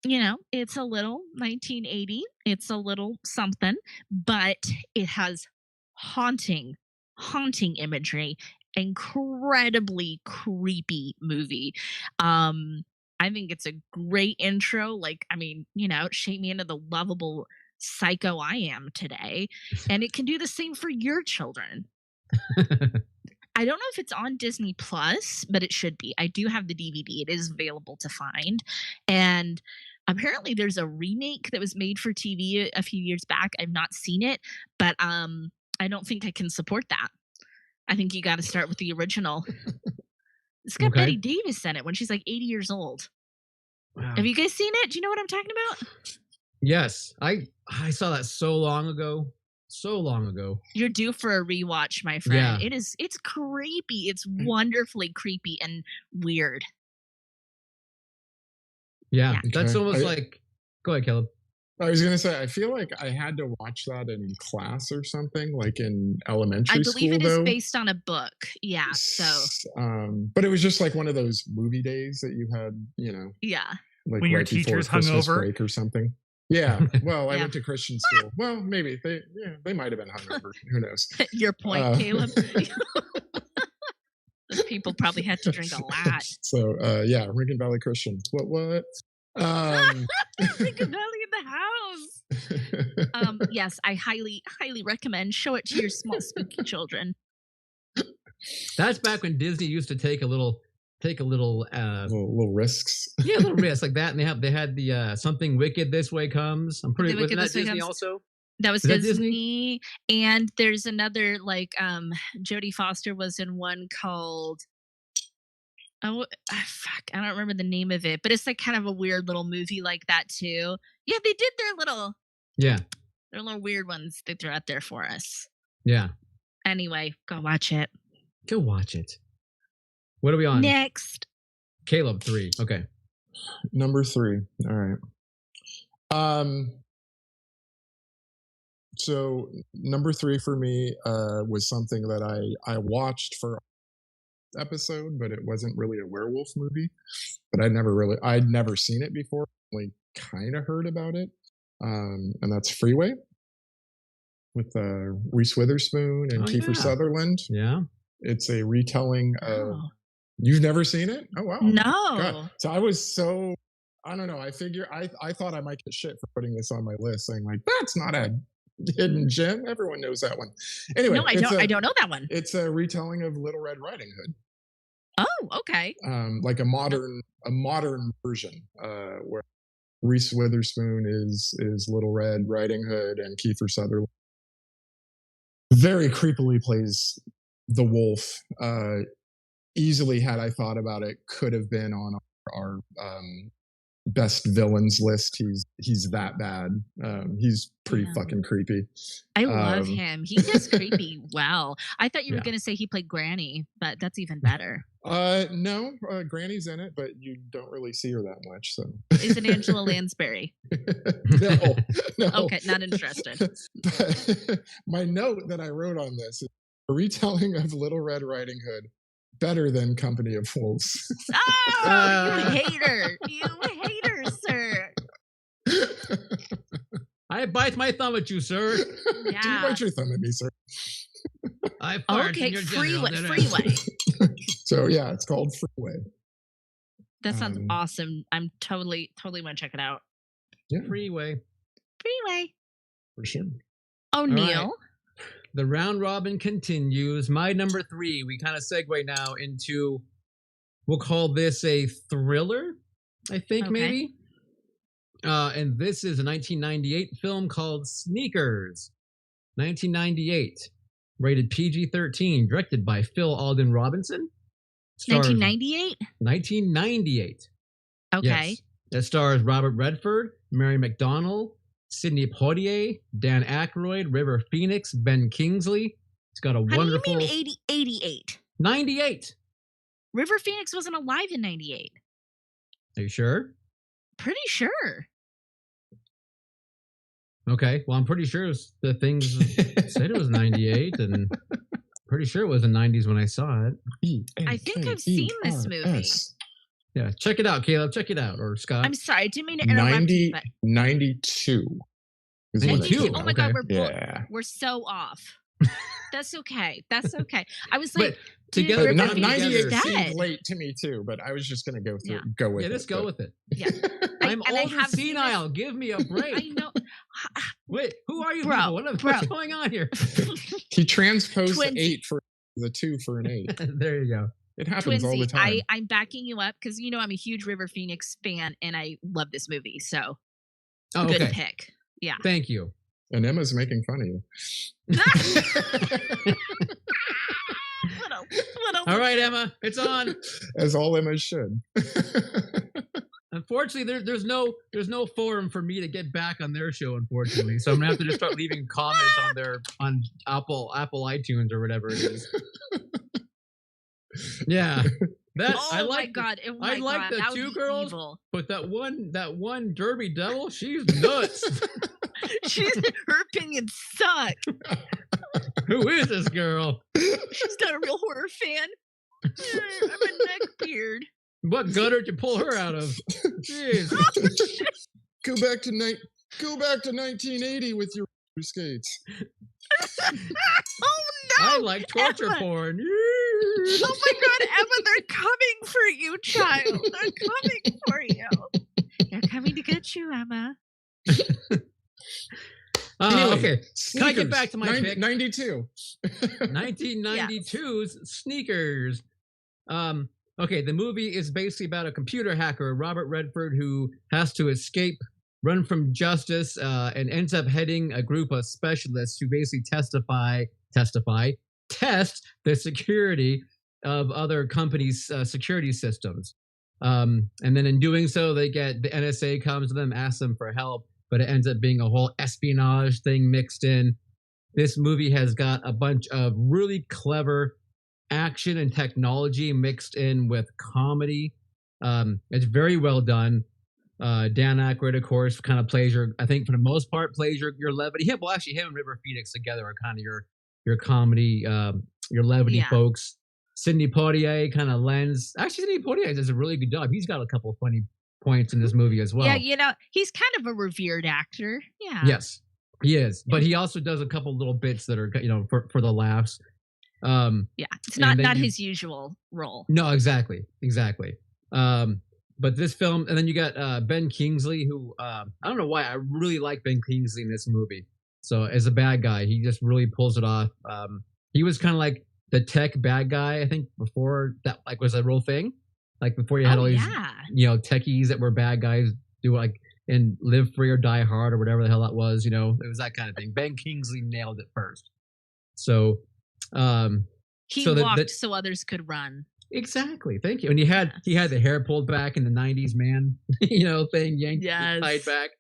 You know, it's a little 1980. It's a little something, but it has haunting imagery. Incredibly creepy movie. I think it's a great intro. Like, I mean, you know, shape me into the lovable psycho I am today. And it can do the same for your children. I don't know if it's on Disney Plus, but it should be. I do have the DVD. It is available to find. And apparently there's a remake that was made for TV a few years back. I've not seen it, but I don't think I can support that. I think you got to start with the original. It's got Okay. Betty Davis in it when she's like 80 years old. Wow. Have you guys seen it? Do you know what I'm talking about? Yes. I saw that so long ago. So long ago. You're due for a rewatch, my friend. Yeah. It's creepy. It's wonderfully creepy and weird. Yeah. Yeah. That's Okay. almost like. Go ahead, Caleb. I was gonna say, I feel like I had to watch that in class or something, like in elementary I school. believe it is though. based on a book. Yeah. So But it was just like one of those movie days that you had, you know, yeah. like When your right before teacher's Christmas hungover? break or something. Yeah. Well, I Yeah. went to Christian school. Well, maybe they might have been hungover. Who knows? Your point, Uh, Caleb. Those people probably had to drink a lot. So yeah, Lincoln Valley Christian. What? Lincoln Valley in the house. Yes, I highly recommend. Show it to your small spooky children. That's back when Disney used to take a little little risks. yeah, a little risk like that. And they had the Something Wicked This Way Comes. I'm pretty The wasn't Wicked that This Way Disney Comes. also? That was Is that Disney. And there's another like Jodie Foster was in one called fuck, I don't remember the name of it, but it's like kind of a weird little movie like that too. Yeah, they did Yeah. their little weird ones they threw out there for us. Yeah. Anyway, go watch it. Go watch it. What are we on? Next. Caleb 3. Okay. Number 3. All right. So number 3 for me was something that I watched for episode, but it wasn't really a werewolf movie. But I'd never seen it before. Only kind of heard about it. And that's Freeway with Reese Witherspoon and Oh, Kiefer yeah. Sutherland. Yeah. It's a retelling of. Oh. You've never seen it? Oh wow! No. God. So I was so. I don't know. I thought I might get shit for putting this on my list, saying like that's not a hidden gem. Everyone knows that one. Anyway, No, I don't know that one. It's a retelling of Little Red Riding Hood. Oh, okay. Like a modern version, where Reese Witherspoon is Little Red Riding Hood and Kiefer Sutherland very creepily plays the wolf. Easily, had I thought about it, could have been on our best villains list. He's that bad. He's pretty fucking creepy. I love him. He does creepy well. I thought you were going to say he played Granny, but that's even better. No, Granny's in it, but you don't really see her that much. So is it Angela Lansbury? No. Okay, not interested. But my note that I wrote on this is a retelling of Little Red Riding Hood better than Company of Wolves. Oh, you hater! You hater, sir. I bite my thumb at you, sir. Yeah. Do you bite your thumb at me, sir? I fart in your Freeway. So yeah, it's called Freeway. That sounds awesome. I'm totally want to check it out. Yeah. Freeway. For sure. O'Neill. Right. The round robin continues. My number 3, we kind of segue now into, we'll call this a thriller, I think, maybe. And this is a 1998 film called Sneakers. 1998. Rated PG-13. Directed by Phil Alden Robinson. 1998? 1998. Okay. Yes. It stars Robert Redford, Mary McDonnell, Sidney Poitier, Dan Aykroyd, River Phoenix, Ben Kingsley. It's got a wonderful... How do you mean 88? 98. River Phoenix wasn't alive in 98. Are you sure? Pretty sure. Okay, well, I'm pretty sure the things said it was 98, and pretty sure it was the 90s when I saw it. I think I've seen this movie. Yeah, check it out, Caleb. Check it out, or Scott. I'm sorry, I didn't mean to interrupt you. But 92. 92. Oh my God, yeah. we're so off. That's okay. That's okay. I was like, together, 98 seemed late to me too, but I was just gonna go with it. Just go with it. Yeah. I'm old and senile. Give me a break. I know. Wait, who are you, bro? What's going on here? He transposed the 8 for the 2 for an 8. There you go. It happens all the time. I'm backing you up because I'm a huge River Phoenix fan and I love this movie. So good pick. Yeah. Thank you. And Emma's making fun of you. All right, Emma, it's on. As all Emmas should. Unfortunately, there's no forum for me to get back on their show. Unfortunately, so I'm gonna have to just start leaving comments on Apple iTunes or whatever it is. Yeah, that I like. I like the 2 girls, evil. But that one Derby Devil, she's nuts. Her opinions suck. Who is this girl? She's not a real horror fan. I'm a neckbeard. What gutter did you pull her out of? Jeez. Go back to 1980 with your skates. Oh no! I like torture porn. Oh my God, Emma, they're coming for you, child. They're coming for you. They're coming to get you, Emma. Anyway, okay. Can I get back to my pick? 92. 1992's Sneakers. Okay, the movie is basically about a computer hacker, Robert Redford, who has to escape, run from justice, and ends up heading a group of specialists who basically test the security of other companies' security systems. And then in doing so, the NSA comes to them, asks them for help, but it ends up being a whole espionage thing mixed in. This movie has got a bunch of really clever action and technology mixed in with comedy. It's very well done. Dan Aykroyd, of course, kind of plays I think for the most part, plays your levity. Him and River Phoenix together are kind of your comedy, your levity folks. Sidney Poitier kind of lends. Actually, Sidney Poitier does a really good job. He's got a couple of funny points in this movie as well. Yeah, he's kind of a revered actor. Yeah. Yes, he is. But he also does a couple little bits that are, for the laughs. It's not his usual role. No, exactly. But this film, and then you got Ben Kingsley, who I don't know why I really like Ben Kingsley in this movie. So as a bad guy, he just really pulls it off. He was kind of like the tech bad guy, I think, before that was a real thing. Like before you had all these, techies that were bad guys do and Live Free or Die Hard or whatever the hell that was. It was that kind of thing. Ben Kingsley nailed it first. So he walked so others could run. Exactly. Thank you. And he had the hair pulled back in the 90s man, thing yanked tied back.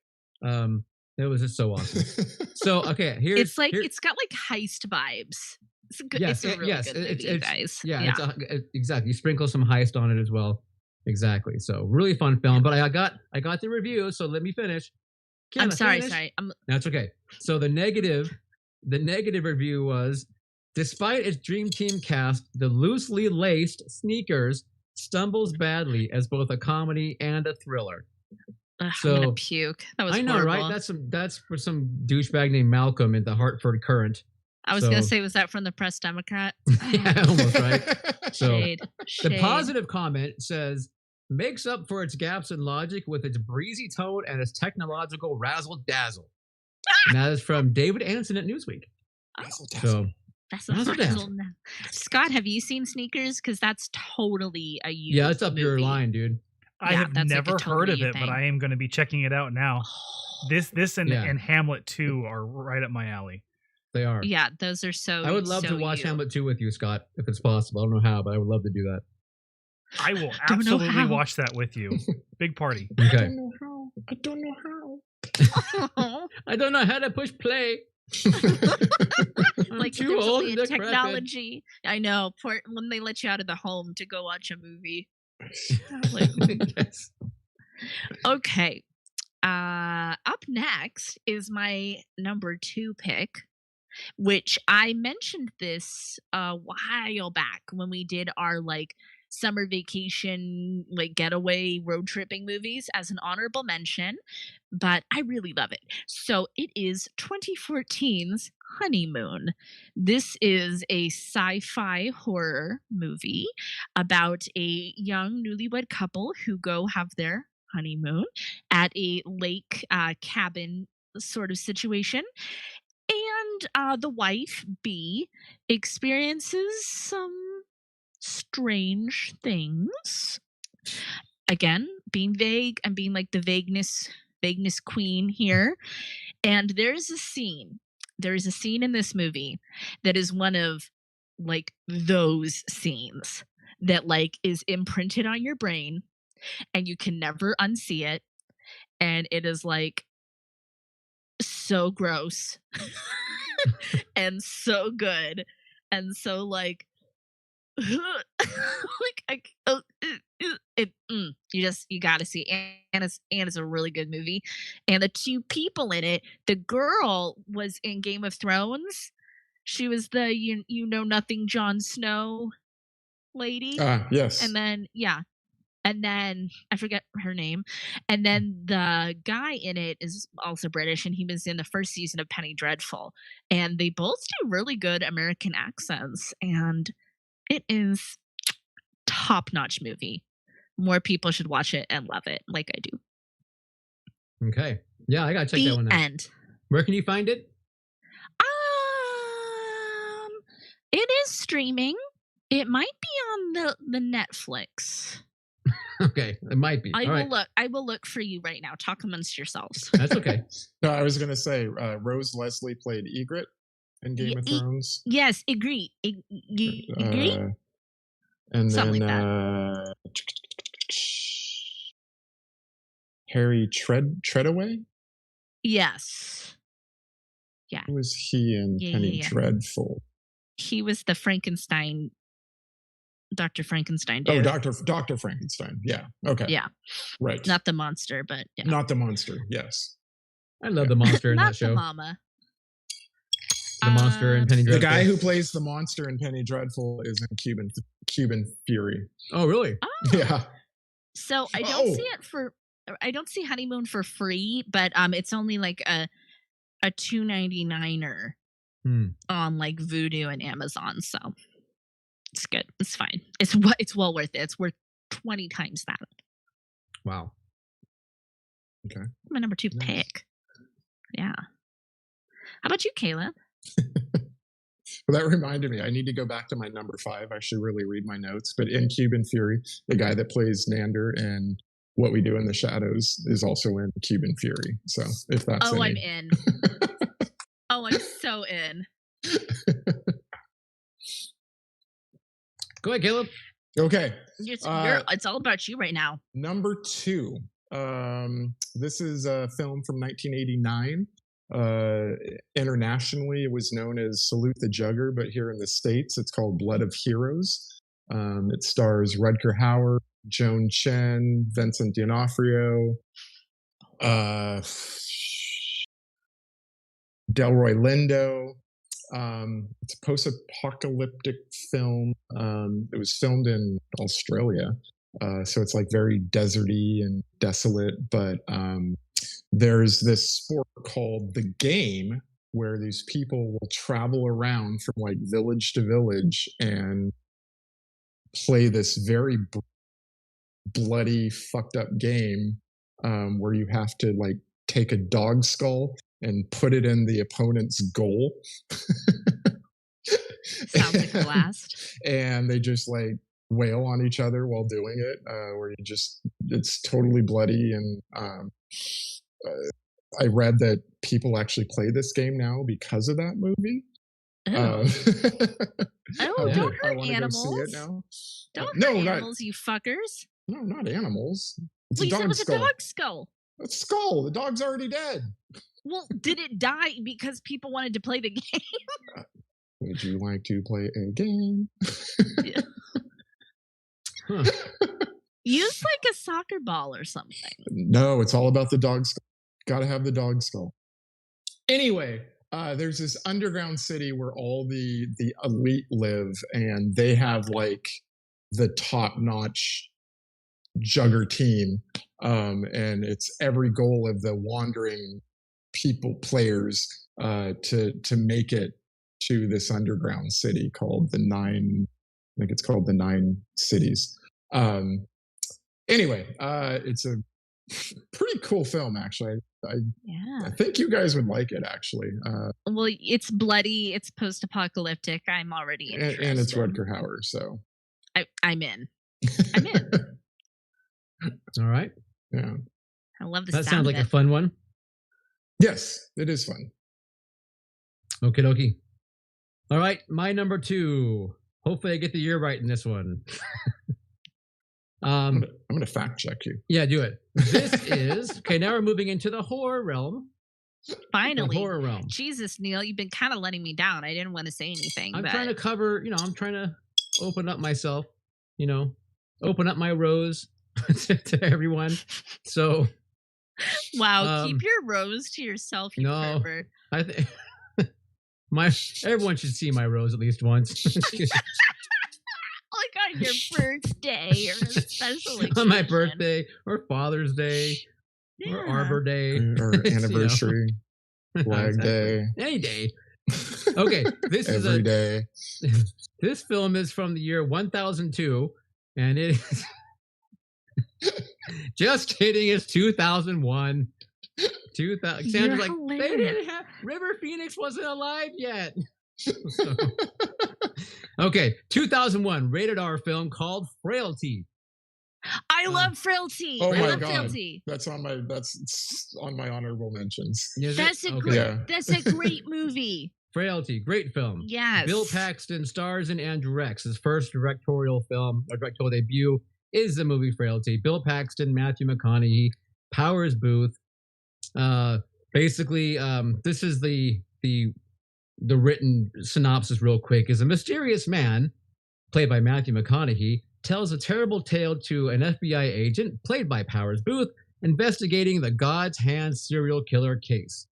It was just so awesome. So okay, it's got like heist vibes. It's a good, it's a really good movie, guys. Yeah. Exactly. You sprinkle some heist on it as well. Exactly. So really fun film. But I got the review, so let me finish. I'm sorry. That's okay. So the negative review was, despite its dream team cast, the loosely laced Sneakers stumbles badly as both a comedy and a thriller. I'm gonna puke. That was horrible. Right? That's for some douchebag named Malcolm in the Hartford Courant. I was gonna say, was that from the Press Democrat? Yeah, almost right. So Shade. The positive comment says, makes up for its gaps in logic with its breezy tone and its technological razzle dazzle. And that is from David Anson at Newsweek. So that's a razzle. Scott, have you seen Sneakers? Because that's totally a it's up your line, dude. I have never heard of it, but I am going to be checking it out now. This and Hamlet 2 are right up my alley. They are. Yeah, those are so. I would love to watch Hamlet 2 with you, Scott, if it's possible. I don't know how, but I would love to do that. I will absolutely watch that with you. Big party. Okay. I don't know how. I don't know how to push play. Like too old in technology. I know. When they let you out of the home to go watch a movie. Yes. Okay. Up next is my number 2 pick, which I mentioned this a while back when we did our summer vacation getaway road tripping movies as an honorable mention, but I really love it. So it is 2014's Honeymoon. This is a sci-fi horror movie about a young newlywed couple who go have their honeymoon at a lake cabin sort of situation. And the wife, B, experiences some strange things. Again, being vague and being the vagueness queen here. And there is a scene in this movie that is one of those scenes that is imprinted on your brain and you can never unsee it. And it is so gross and so good and so you gotta see Anna's a really good movie. And the 2 people in it, the girl was in Game of Thrones. She was the you know nothing Jon Snow lady. Yes. And then I forget her name. And then the guy in it is also British, and he was in the first season of Penny Dreadful. And they both do really good American accents. And it is top-notch movie. More people should watch it and love it like I do. Okay. Yeah, I gotta check that one out. End. Where can you find it? It is streaming. It might be on the Netflix. Okay, it might be. I will look for you right now. Talk amongst yourselves. That's okay. No, I was gonna say Rose Leslie played Ygritte in Game of Thrones. Yes, agree. Agree. And something then Harry Treadaway. Yes. Yeah. Who was he in Penny Dreadful? He was the Frankenstein. Dr. Frankenstein dude. Oh, Dr. Frankenstein. Yeah. Okay. Yeah. Right. Not the monster, but yeah. Not the monster. Yes. I love the monster in that show. Not the mama. The monster in Penny Dreadful. The guy who plays the monster in Penny Dreadful is in Cuban Fury. Oh, really? Oh. Yeah. So I don't see Honeymoon for free, but it's only a $2.99er on Vudu and Amazon. So it's good. It's fine. It's well worth it. It's worth 20 times that. Wow. Okay. My number 2 pick. Yeah. How about you, Caleb? Well, that reminded me. I need to go back to my number 5. I should really read my notes. But in Cuban Fury, the guy that plays Nander and What We Do in the Shadows is also in Cuban Fury. So if that's I'm in. I'm so in. Go ahead, Caleb. Okay. It's all about you right now. Number 2. This is a film from 1989. Internationally, it was known as Salute the Jugger, but here in the States, it's called Blood of Heroes. It stars Rutger Hauer, Joan Chen, Vincent D'Onofrio, Delroy Lindo. It's a post-apocalyptic film. It was filmed in Australia, so it's like very deserty and desolate. But there's this sport called the game where these people will travel around from like village to village and play this very bloody, fucked up game where you have to like take a dog skull and put it in the opponent's goal. Sounds like a blast. And they just like wail on each other while doing it, where it's totally bloody. And I read that people actually play this game now because of that movie. Don't hurt animals. Go see it now. Don't hurt animals, you fuckers. No, not animals. It's a dog skull. A dog skull. A skull. The dog's already dead. Well, did it die because people wanted to play the game? Would you like to play a game? Use like a soccer ball or something. No, it's all about the dog skull. Got to have the dog skull. Anyway, there's this underground city where all the elite live, and they have like the top-notch jugger team, and it's every goal of the wandering players to make it to this underground city called the 9. I think it's called the 9 Cities. Anyway, it's a pretty cool film, actually. I think you guys would like it, actually. Well, it's bloody. It's post-apocalyptic. I'm already interested. And it's Rutger Hauer, so I'm in. I'm in. All right. Yeah. I love the That sound sounds like of it. a fun one. Yes, it is fun. Okie dokie. All right, my number 2. Hopefully I get the year right in this one. I'm gonna fact check you. Yeah, do it. This is okay. Now we're moving into the horror realm. Finally, the horror realm. Jesus, Neil, you've been kind of letting me down. I didn't want to say anything. I'm trying to cover. I'm trying to open up myself. Open up my rose to everyone. So, wow, keep your rose to yourself. You pervert. I think everyone should see my rose at least once. Like on your birthday or a special occasion. On my birthday or Father's Day or Arbor Day or anniversary, Flag Day, any day. Okay, this is every day. This film is from the year 1002, and it is just kidding. It's 2001. 2000. Sandra's like, they didn't have River Phoenix wasn't alive yet. So, okay, 2001 rated R film called Frailty. I love Frailty. Oh my love god, Frailty. that's on my honorable mentions. That's a great movie. Frailty, great film. Yes. Bill Paxton stars in Andrew Rex. His first directorial debut is the movie Frailty. Bill Paxton, Matthew McConaughey, Powers Booth. Basically, this is the written synopsis real quick. Is a mysterious man, played by Matthew McConaughey, tells a terrible tale to an FBI agent, played by Powers Booth, investigating the God's Hand serial killer case.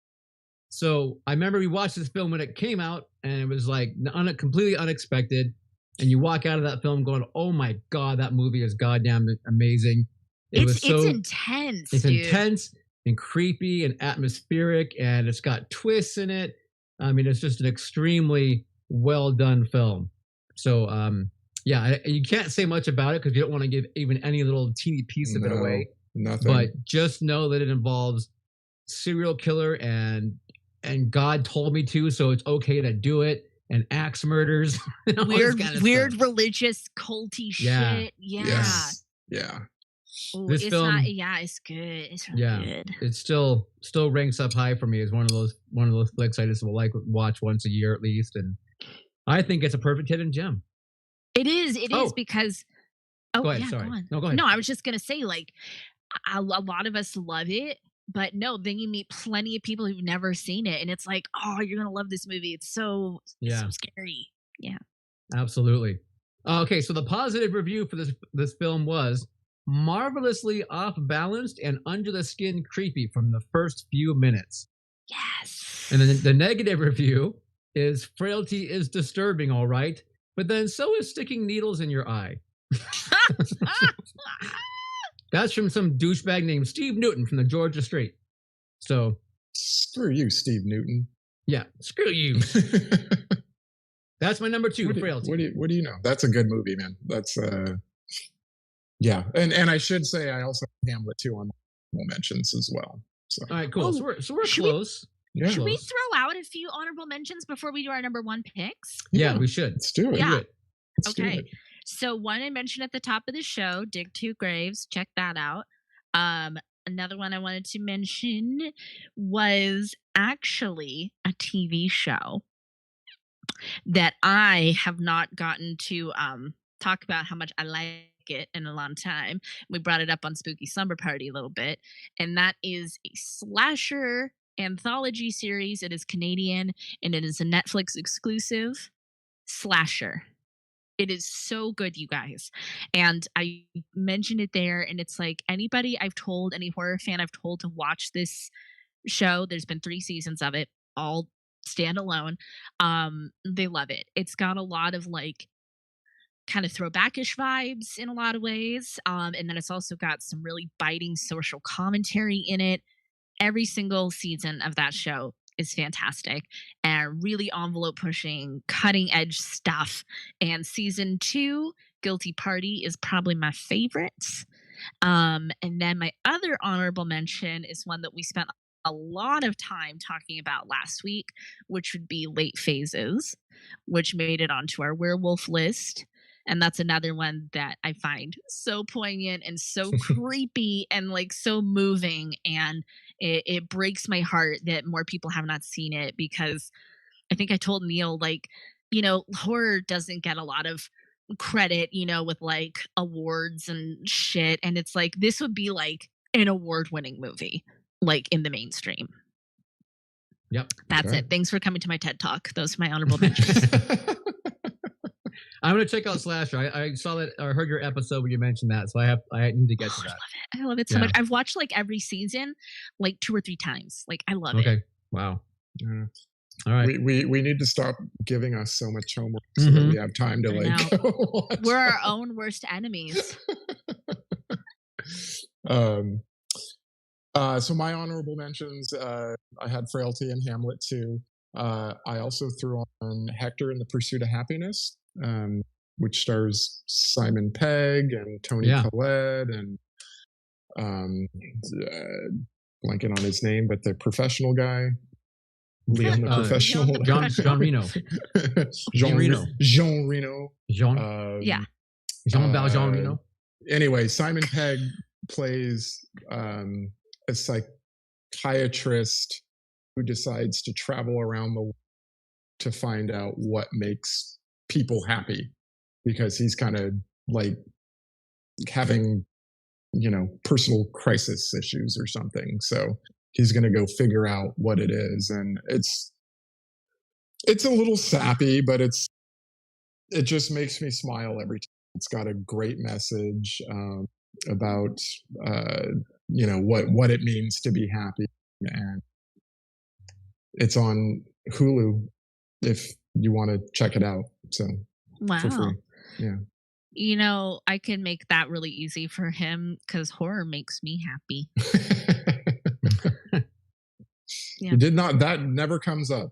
So I remember we watched this film when it came out, and it was like completely unexpected. And you walk out of that film going, "Oh my god, that movie is goddamn amazing!" It's intense. It's dude. intense and creepy and atmospheric, and it's got twists in it. I mean, it's just an extremely well done film. So, you can't say much about it because you don't want to give even any little teeny piece of it away. Nothing. But just know that it involves serial killer and God told me to, so it's okay to do it. And axe murders. Weird religious culty shit. Yeah. Yes. Yeah. Ooh, this film, it's good. It's really good. It still ranks up high for me as one of those flicks I just will watch once a year at least, and I think it's a perfect hidden gem. It is because Oh, go ahead. yeah, Sorry. go on. No, go ahead. No, I was just gonna say, like, a lot of us love it, but no, then you meet plenty of people who've never seen it, and it's like, oh, you're gonna love this movie. It's so scary. Yeah. Absolutely. Okay, so the positive review for this film was marvelously off balanced and under the skin creepy from the first few minutes. Yes. And then the negative review is frailty is disturbing, all right, but then so is sticking needles in your eye. That's from some douchebag named Steve Newton from the Georgia Strait. So screw you, Steve Newton. Yeah, screw you. That's my number 2, frailty. What do you know? That's a good movie, man. That's yeah. And I should say I also have Hamlet 2 on my mentions as well. So. All right, cool. So we're close. Should we throw out a few honorable mentions before we do our number 1 picks? Yeah, we should. Let's do it. Yeah. Let's okay. do it. So one I mentioned at the top of the show, Dig 2 Graves. Check that out. Another one I wanted to mention was actually a TV show that I have not gotten to talk about how much I like it in a long time. We brought it up on Spooky Slumber Party a little bit, and that is a slasher anthology series. It is Canadian, and it is a Netflix exclusive slasher. It is so good, you guys. And I mentioned it there, and it's like anybody I've told, any horror fan I've told to watch this show, there's been 3 seasons of it, all standalone. They love it. It's got a lot of like kind of throwbackish vibes in a lot of ways. And then it's also got some really biting social commentary in it. Every single season of that show is fantastic and really envelope pushing, cutting edge stuff. And season 2, Guilty Party, is probably my favorites. And then my other honorable mention is one that we spent a lot of time talking about last week, which would be Late Phases, which made it onto our werewolf list. And that's another one that I find so poignant and so creepy and like so moving. And it breaks my heart that more people have not seen it, because I think I told Neil, like, you know, horror doesn't get a lot of credit, you know, with like awards and shit. And it's like, this would be like an award-winning movie, like in the mainstream. Yep. That's it. Thanks for coming to my TED Talk. Those are my honorable mentions. I'm gonna check out Slasher. I saw that or heard your episode where you mentioned that, so I need to get to that. I love it so much. I've watched like every season like 2 or 3 times. Like I love it. Okay. Wow. All right. We need to stop giving us so much homework so that we have time to like go watch. We're our own worst enemies. So my honorable mentions, I had Frailty and Hamlet too. I also threw on Hector in the Pursuit of Happiness, which stars Simon Pegg and Toni Collette and blanking on his name, but the professional guy, Leon the professional, Jean Reno, Jean Reno, Jean Valjean Reno. Anyway, Simon Pegg plays a psychiatrist who decides to travel around the world to find out what makes people happy, because he's kind of like having, you know, personal crisis issues or something. So he's going to go figure out what it is. And it's a little sappy, but it just makes me smile every time. It's got a great message about, you know, what it means to be happy. And it's on Hulu if you want to check it out. So for free. Yeah. You know, I can make that really easy for him because horror makes me happy. Yeah. You did not. That never comes up.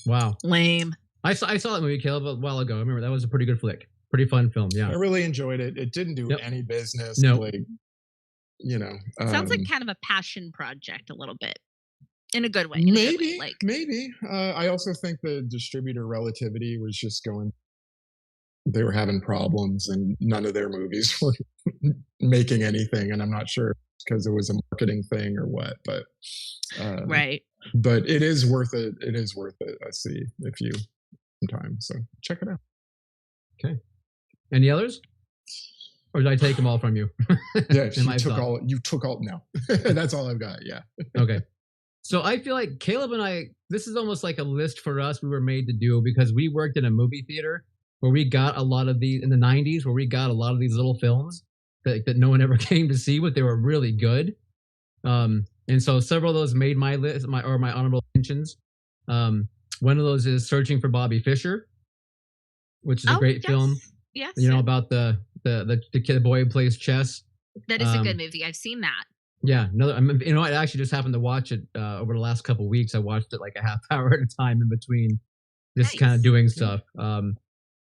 Wow. Lame. I saw that movie, Caleb, a while ago. I remember that was a pretty good flick. Pretty fun film. Yeah. I really enjoyed it. It didn't do any business. No. Like, you know. Sounds like kind of a passion project a little bit. In a good way. Maybe. I also think the distributor Relativity was just going. They were having problems, and none of their movies were making anything. And I'm not sure because it was a marketing thing or what, but right. But it is worth it. It is worth it. I see if you some time. So check it out. Okay. Any others? Or did I take them all from you? Yeah, you took all. No, that's all I've got. Yeah. Okay. So I feel like Caleb and I, this is almost like a list for us we were made to do because we worked in a movie theater where we got a lot of these in the 90s, where we got a lot of these little films that no one ever came to see, but they were really good. And so several of those made my list, my honorable mentions. One of those is Searching for Bobby Fischer, which is a great film. Yes. You know, about the kid boy who plays chess. That is a good movie. I've seen that. Yeah, I actually just happened to watch it over the last couple of weeks. I watched it like a half hour at a time in between, just kind of doing stuff.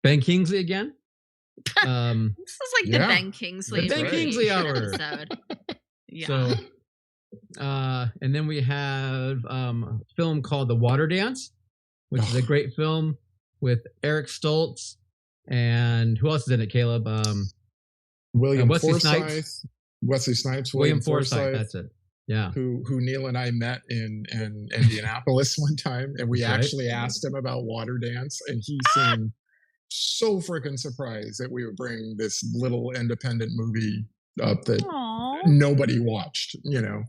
Ben Kingsley again. This is like the Ben Kingsley. The Ben Kingsley hour. Episode. Yeah. So, and then we have a film called The Water Dance, which is a great film with Eric Stoltz and who else is in it? Caleb. Wesley Snipes. William Forsythe. That's it. Yeah. Who Neil and I met in Indianapolis one time, and we actually asked him about Water Dance, and he seemed so freaking surprised that we would bring this little independent movie up that nobody watched. You know.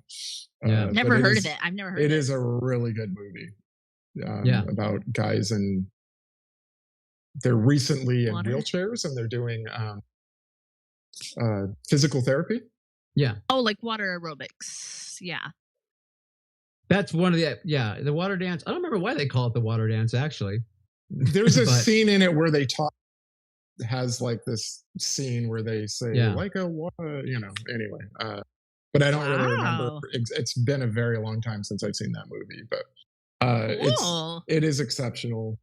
Never heard of it. I've never heard of it. It is a really good movie. About guys, and they're recently in wheelchairs, and they're doing physical therapy. Yeah. Oh, like water aerobics. Yeah. That's one of the water dance. I don't remember why they call it the water dance, actually. There's a scene in it where they talk, has like this scene where they say, like a water, anyway. But I don't really remember. It's been a very long time since I've seen that movie, but it is exceptional.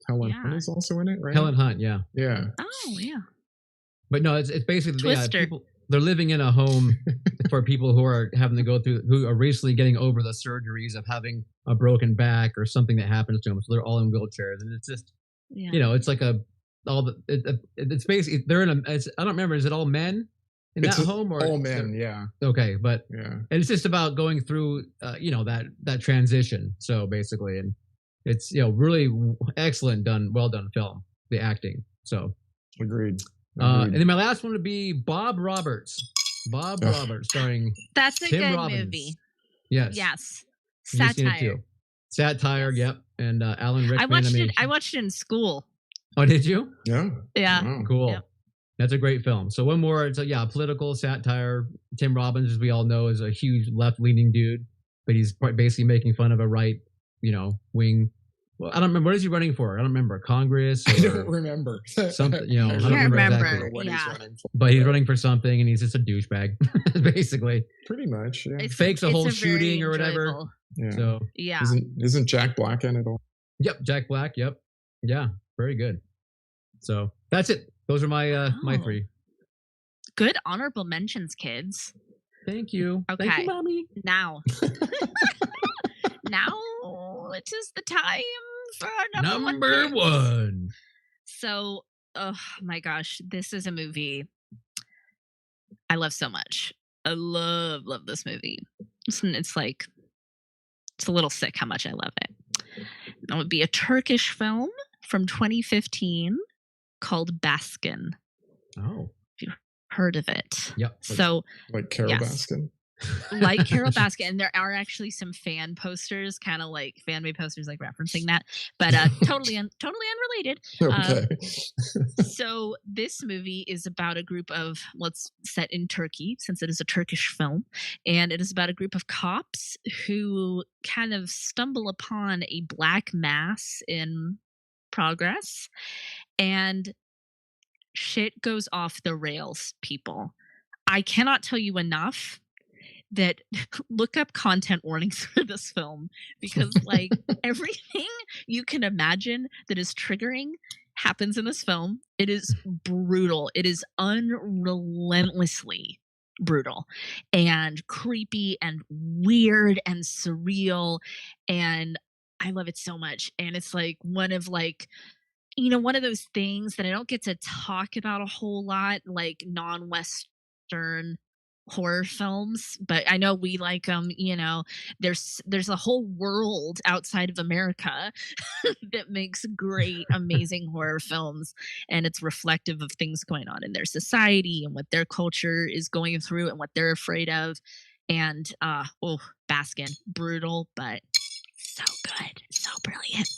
Helen Hunt is also in it, right? Helen Hunt, yeah. Yeah. Oh, yeah. But no, it's basically Twister. People, they're living in a home for people who are having to go through, who are recently getting over the surgeries of having a broken back or something that happens to them. So they're all in wheelchairs, and it's just, it's like it's basically they're in a. I don't remember. Is it all men in that home or all men? Yeah. Okay, but and it's just about going through, that transition. So basically, and it's really excellent well done film, the acting. So agreed. And then my last one would be Bob Roberts. Roberts, starring That's a Tim good Robbins. movie. Yes. Satire. Satire, yep. And Alan Rickman. I watched it in school. Oh, did you? Yeah. Yeah. Wow. Cool. Yep. That's a great film. So one more. It's political satire. Tim Robbins, as we all know, is a huge left-leaning dude, but he's basically making fun of a right, wing. Well, I don't remember. What is he running for? I don't remember. Congress? I don't remember. Something, I don't remember exactly what he's running for. But he's running for something, and he's just a douchebag, basically. Pretty much, yeah. Fakes a whole shooting or whatever. Yeah. So yeah. Isn't Jack Black in it all? Yep, Jack Black. Yep. Yeah, very good. So that's it. Those are my my three. Good honorable mentions, kids. Thank you. Okay. Thank you, Mommy. Now it is the time for number one. So, oh my gosh, this is a movie I love so much. I love this movie. It's a little sick how much I love it. That would be a Turkish film from 2015 called Baskin. Oh. Heard of it? Yep. So like Carol Baskin. Like Carol Baskin, and there are actually some fan posters, kind of like fan-made posters, like referencing that, but totally unrelated. Okay. So this movie is about a group of set in Turkey, since it is a Turkish film, and it is about a group of cops who kind of stumble upon a black mass in progress, and shit goes off the rails, people. I cannot tell you enough that look up content warnings for this film, because like everything you can imagine that is triggering happens in this film. It is brutal. It is unrelentlessly brutal and creepy and weird and surreal, and I love it so much. And it's like one of those things that I don't get to talk about a whole lot, like non-Western horror films, but I know we like them. You know, there's a whole world outside of America that makes great, amazing horror films, and it's reflective of things going on in their society and what their culture is going through and what they're afraid of. And Baskin, brutal, but so good, so brilliant.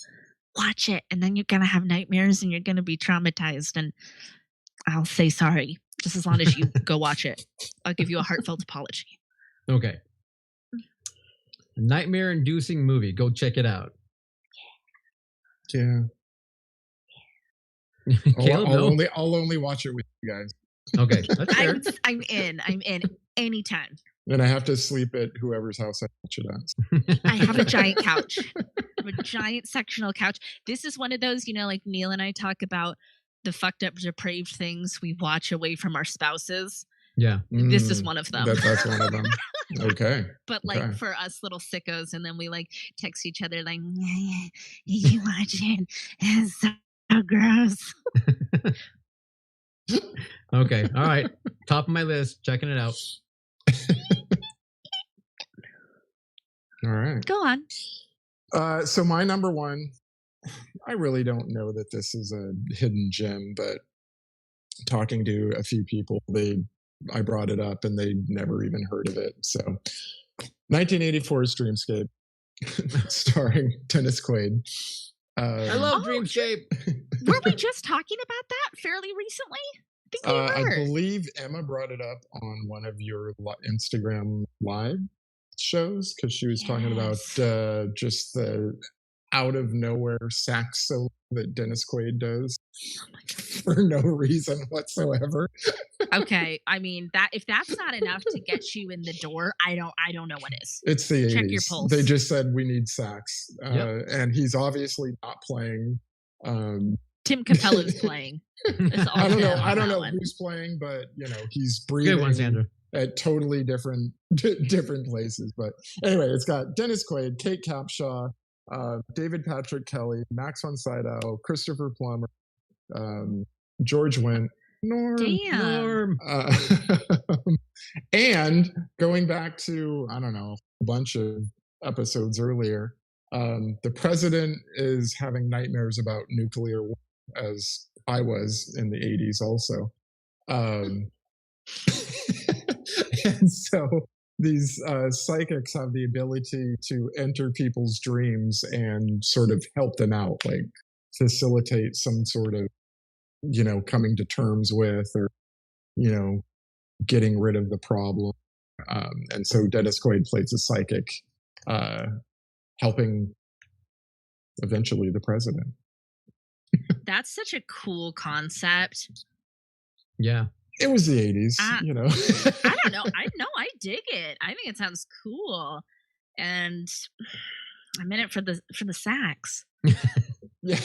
Watch it, and then you're gonna have nightmares, and you're gonna be traumatized, and I'll say sorry just as long as you go watch it. I'll give you a heartfelt apology. Okay. Nightmare-inducing movie. Go check it out. Yeah. Caleb, I'll only watch it with you guys. Okay, that's fair. I'm in anytime. Then I have to sleep at whoever's house I watch it at. I have a giant couch. I have a giant sectional couch. This is one of those, you know, like Neil and I talk about the fucked up, depraved things we watch away from our spouses. Yeah. This is one of them. That's one of them. Okay. But like for us little sickos, and then we like text each other like, you watch it. It's so gross. Okay. All right. Top of my list. Checking it out. All right. Go on. So my number one, I really don't know that this is a hidden gem, but talking to a few people, I brought it up and they never even heard of it. So 1984's Dreamscape, starring Dennis Quaid. I love Dreamscape. Were we just talking about that fairly recently? I believe Emma brought it up on one of your Instagram live shows because she was talking about just the out of nowhere sax solo that Dennis Quaid does for no reason whatsoever. Okay, I mean that if that's not enough to get you in the door, I don't know what is. It's the 80s. Check your pulse. They just said we need sax, and he's obviously not playing. Tim Capella's playing. I don't know who's playing, but you know he's breathing. Good one, Sandra. At totally different places. But anyway, it's got Dennis Quaid, Kate Capshaw, David Patrick Kelly, Max von Sydow, Christopher Plummer, George Wendt, Norm. And going back to, I don't know, a bunch of episodes earlier, the president is having nightmares about nuclear war, as I was in the 80s also. And so these psychics have the ability to enter people's dreams and sort of help them out, like facilitate some sort of, you know, coming to terms with, or, you know, getting rid of the problem. And so Dennis Quaid plays a psychic, helping eventually the president. That's such a cool concept. Yeah. It was the 80s, you know. I don't know. I dig it. I think it sounds cool. And I'm in it for the sax. Yeah.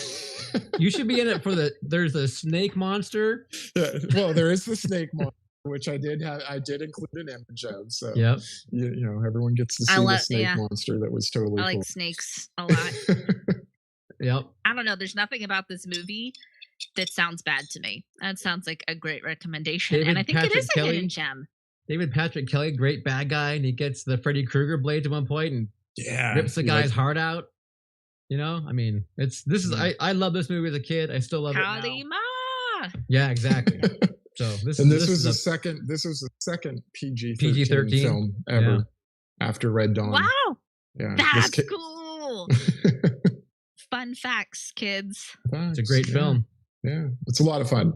You should be in it for there's a snake monster. Yeah, well, there is the snake monster, which I did include an image of. So yep. You know, everyone gets to see the snake monster. That was totally I like cool. snakes a lot. Yep. I don't know. There's nothing about this movie that sounds bad to me. That sounds like a great recommendation. And I think it is a hidden gem. David Patrick Kelly, great bad guy, and he gets the Freddy Krueger blades at one point and rips the guy's heart out. You know, I mean, I love this movie as a kid. I still love it now. Yeah, exactly. So this was the second PG-13 film ever after Red Dawn. Wow. Yeah. That's cool. Fun facts, kids. It's a great film. Yeah, it's a lot of fun.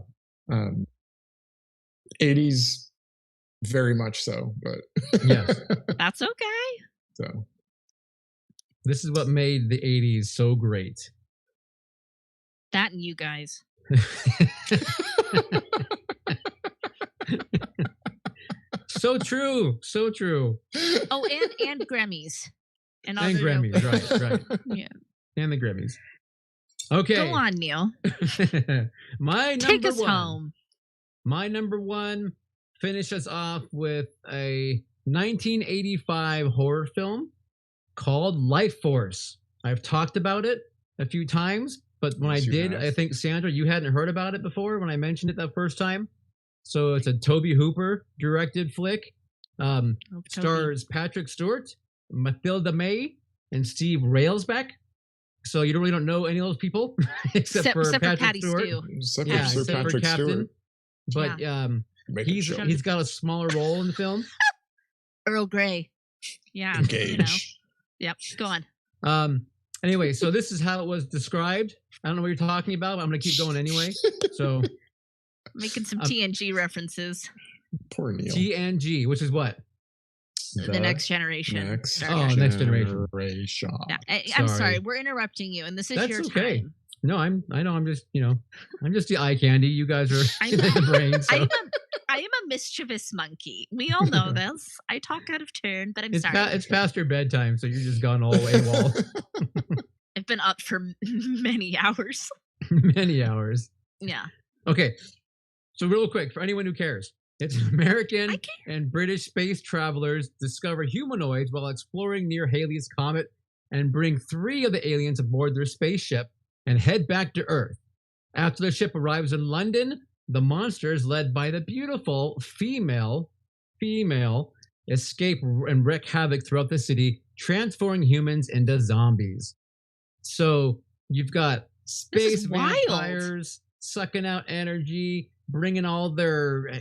80s, very much so, but yes, that's okay. So this is what made the 80s so great. That and you guys. So true. So true. Oh, and Grammys. And Grammys, right. Yeah. And the Grammys. Okay. Go on, Neil. Take us home. My number one finishes off with a 1985 horror film called Life Force. I've talked about it a few times, but when I did, I think, Sandra, you hadn't heard about it before when I mentioned it that first time. So it's a Tobe Hooper directed flick. Stars Patrick Stewart, Mathilda May, and Steve Railsback. So you really don't know any of those people except for Patrick Stewart. Except for Patrick Captain. Stewart. But he's got a smaller role in the film. Earl Grey. Yeah. Engage. Yep. Go on. Anyway, so this is how it was described. I don't know what you're talking about, but I'm going to keep going anyway. So making some TNG references. Poor Neil. TNG, which is what? The Next Generation. Next Generation. Yeah, I'm sorry, we're interrupting you, and this is your time. No, I know. I'm just the eye candy. You guys are the brain. So. I am a mischievous monkey. We all know this. I talk out of turn, but I'm sorry. It's past your bedtime, so you're just gone all AWOL. I've been up for many hours. Many hours. Yeah. Okay. So real quick, for anyone who cares, it's American and British space travelers discover humanoids while exploring near Halley's Comet and bring 3 of the aliens aboard their spaceship and head back to Earth. After the ship arrives in London, the monsters, led by the beautiful female, escape and wreak havoc throughout the city, transforming humans into zombies. So you've got space vampires sucking out energy, bringing all their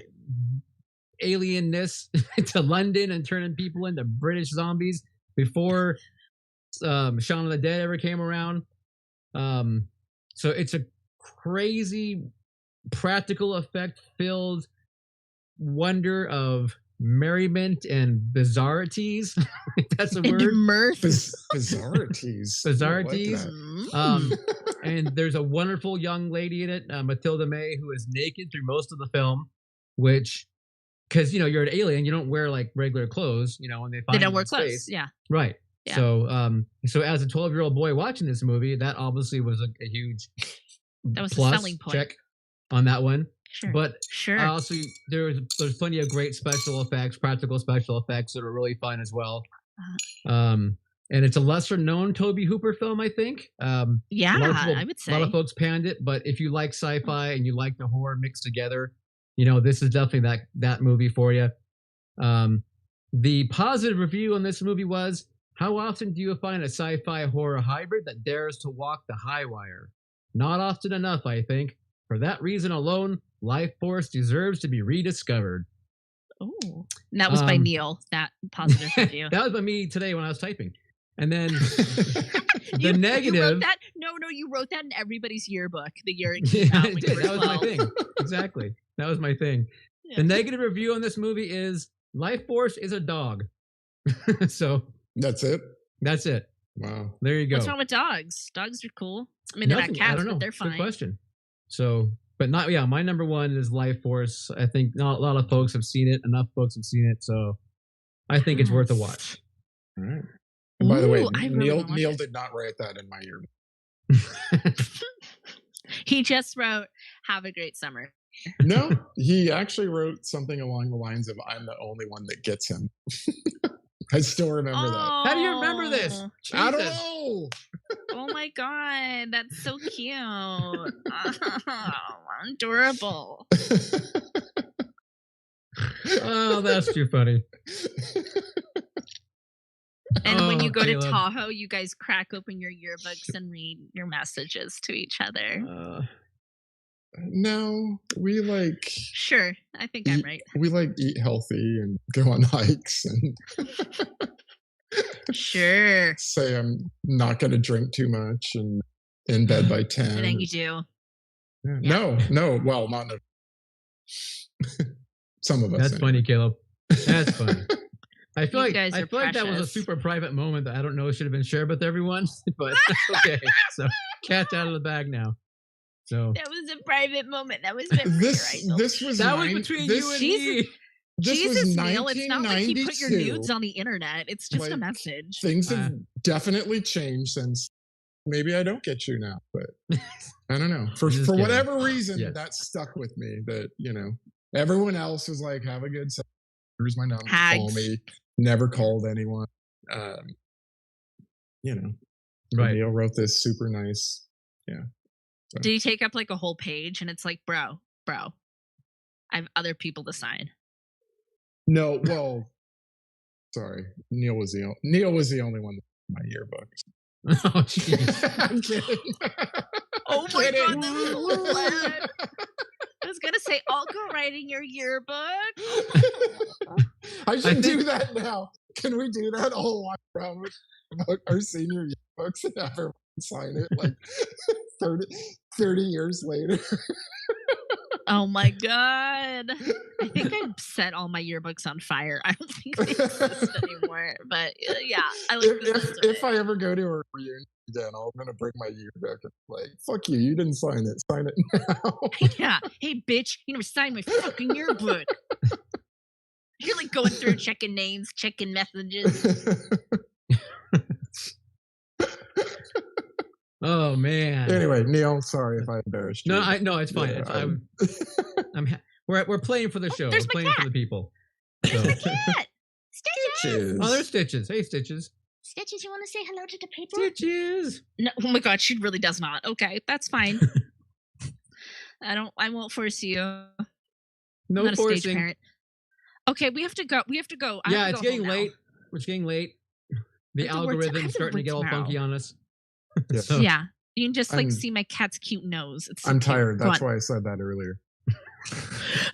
alienness to London and turning people into British zombies before Shaun of the Dead ever came around. So it's a crazy practical effect filled wonder of merriment and bizarrities. That's a word. Mirth. Bizarrities. Bizarrities. And there's a wonderful young lady in it, Mathilda May, who is naked through most of the film, which, because you're an alien, you don't wear like regular clothes. When they don't wear clothes. Yeah. Right. Yeah. So as a 12-year-old boy watching this movie, that obviously was a huge that was plus a selling point check on that one. Sure. But sure. Also, there's plenty of great special effects, practical special effects that are really fun as well. And it's a lesser known Tobe Hooper film, I think. I would say a lot of folks panned it, but if you like sci-fi and you like the horror mixed together, this is definitely that movie for you. The positive review on this movie was, how often do you find a sci-fi horror hybrid that dares to walk the high wire? Not often enough, I think. For that reason alone, Life Force deserves to be rediscovered. Oh, that was by Neil. That positive review. That was by me today when I was typing. And then the negative. You wrote that? No, you wrote that in everybody's yearbook the year it came out. That was my thing. Exactly. That was my thing. Yeah. The negative review on this movie is Life Force is a dog. So that's it. That's it. Wow. There you go. What's wrong with dogs? Dogs are cool. I mean, they're not cats, but they're fine. Good question. So, but not, my number one is Life Force. I think not a lot of folks have seen it. Enough folks have seen it. So I think it's worth a watch. All right. And by the way, Neil did not write that in my yearbook. He just wrote, "Have a great summer." No, he actually wrote something along the lines of, "I'm the only one that gets him." I still remember that. How do you remember this? Jesus. I don't know. Oh my god, that's so cute. Adorable. Oh, that's too funny. And when you go to Tahoe, you guys crack open your yearbooks and read your messages to each other. No, we like. Sure, I think I'm right. We like eat healthy and go on hikes and. Sure. Say I'm not going to drink too much and in bed by 10. And then you do. Yeah. No. Well, not. Some of us. That's funny, Caleb. That's funny. I feel like that was a super private moment that I don't know should have been shared with everyone, but okay. So cat's out of the bag now. So that was a private moment. That was between you and me. Jesus, Neil, it's not like you put your nudes on the internet. It's just a message. Things have definitely changed since. Maybe I don't get you now, but I don't know. For whatever reason, that stuck with me. That everyone else was like, "Have a good. Here's my number. Call me." Never called anyone. Right. Neil wrote this super nice. Yeah. So. Did you take up like a whole page and it's like, bro, I have other people to sign? No, well, Sorry, Neil was the only one in my yearbook. Oh, jeez. I'm kidding. Oh my god, that was so bad. I was gonna say, I'll go write in your yearbook. I should do that now. Can we do that all walk around with our senior yearbooks and have everyone sign it like 30 years later? Oh my god. I think I set all my yearbooks on fire. I don't think they exist anymore. But yeah, I like if I ever go to a reunion again, I'm gonna bring my yearbook and like, fuck you, you didn't sign it. Sign it now. Yeah. Hey bitch, you never signed my fucking yearbook. You're like going through checking names, checking messages. Oh man. Anyway, Neil, sorry if I embarrassed you. No, it's fine. Yeah, we're playing for the show. We're playing for the people. There's the cat. Stitches. Oh, there's Stitches. Hey, Stitches. Stitches, you want to say hello to the people? Stitches. No, oh my god, she really does not. Okay, that's fine. I won't force you. No I'm not forcing. a stage parent. Okay, we have to go. Yeah, it's getting late. It's getting late. The algorithm's starting to get all funky on us. Yeah. So, yeah, you can just like see my cat's cute nose. It's so I'm cute. tired. That's why I said that earlier. I'm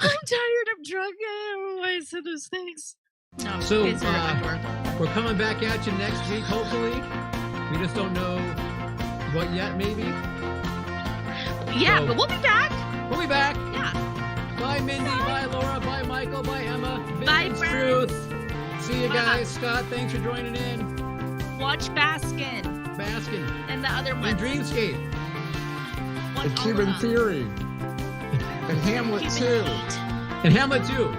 tired. I'm drunk. I don't know why I said those things. No, so kids are at my door. we're coming back at you next week, hopefully. We just don't know what yet, maybe. Yeah, So, but we'll be back. We'll be back. Yeah. Bye, Mindy. Bye, Laura. Bye, Michael. Bye, Emma. Bye, Vince, friends. Truth. See you guys. Scott, thanks for joining in. Watch Baskin and the other And one. Dreamscape. And Cuban Fury. And Hamlet too. And Hamlet too.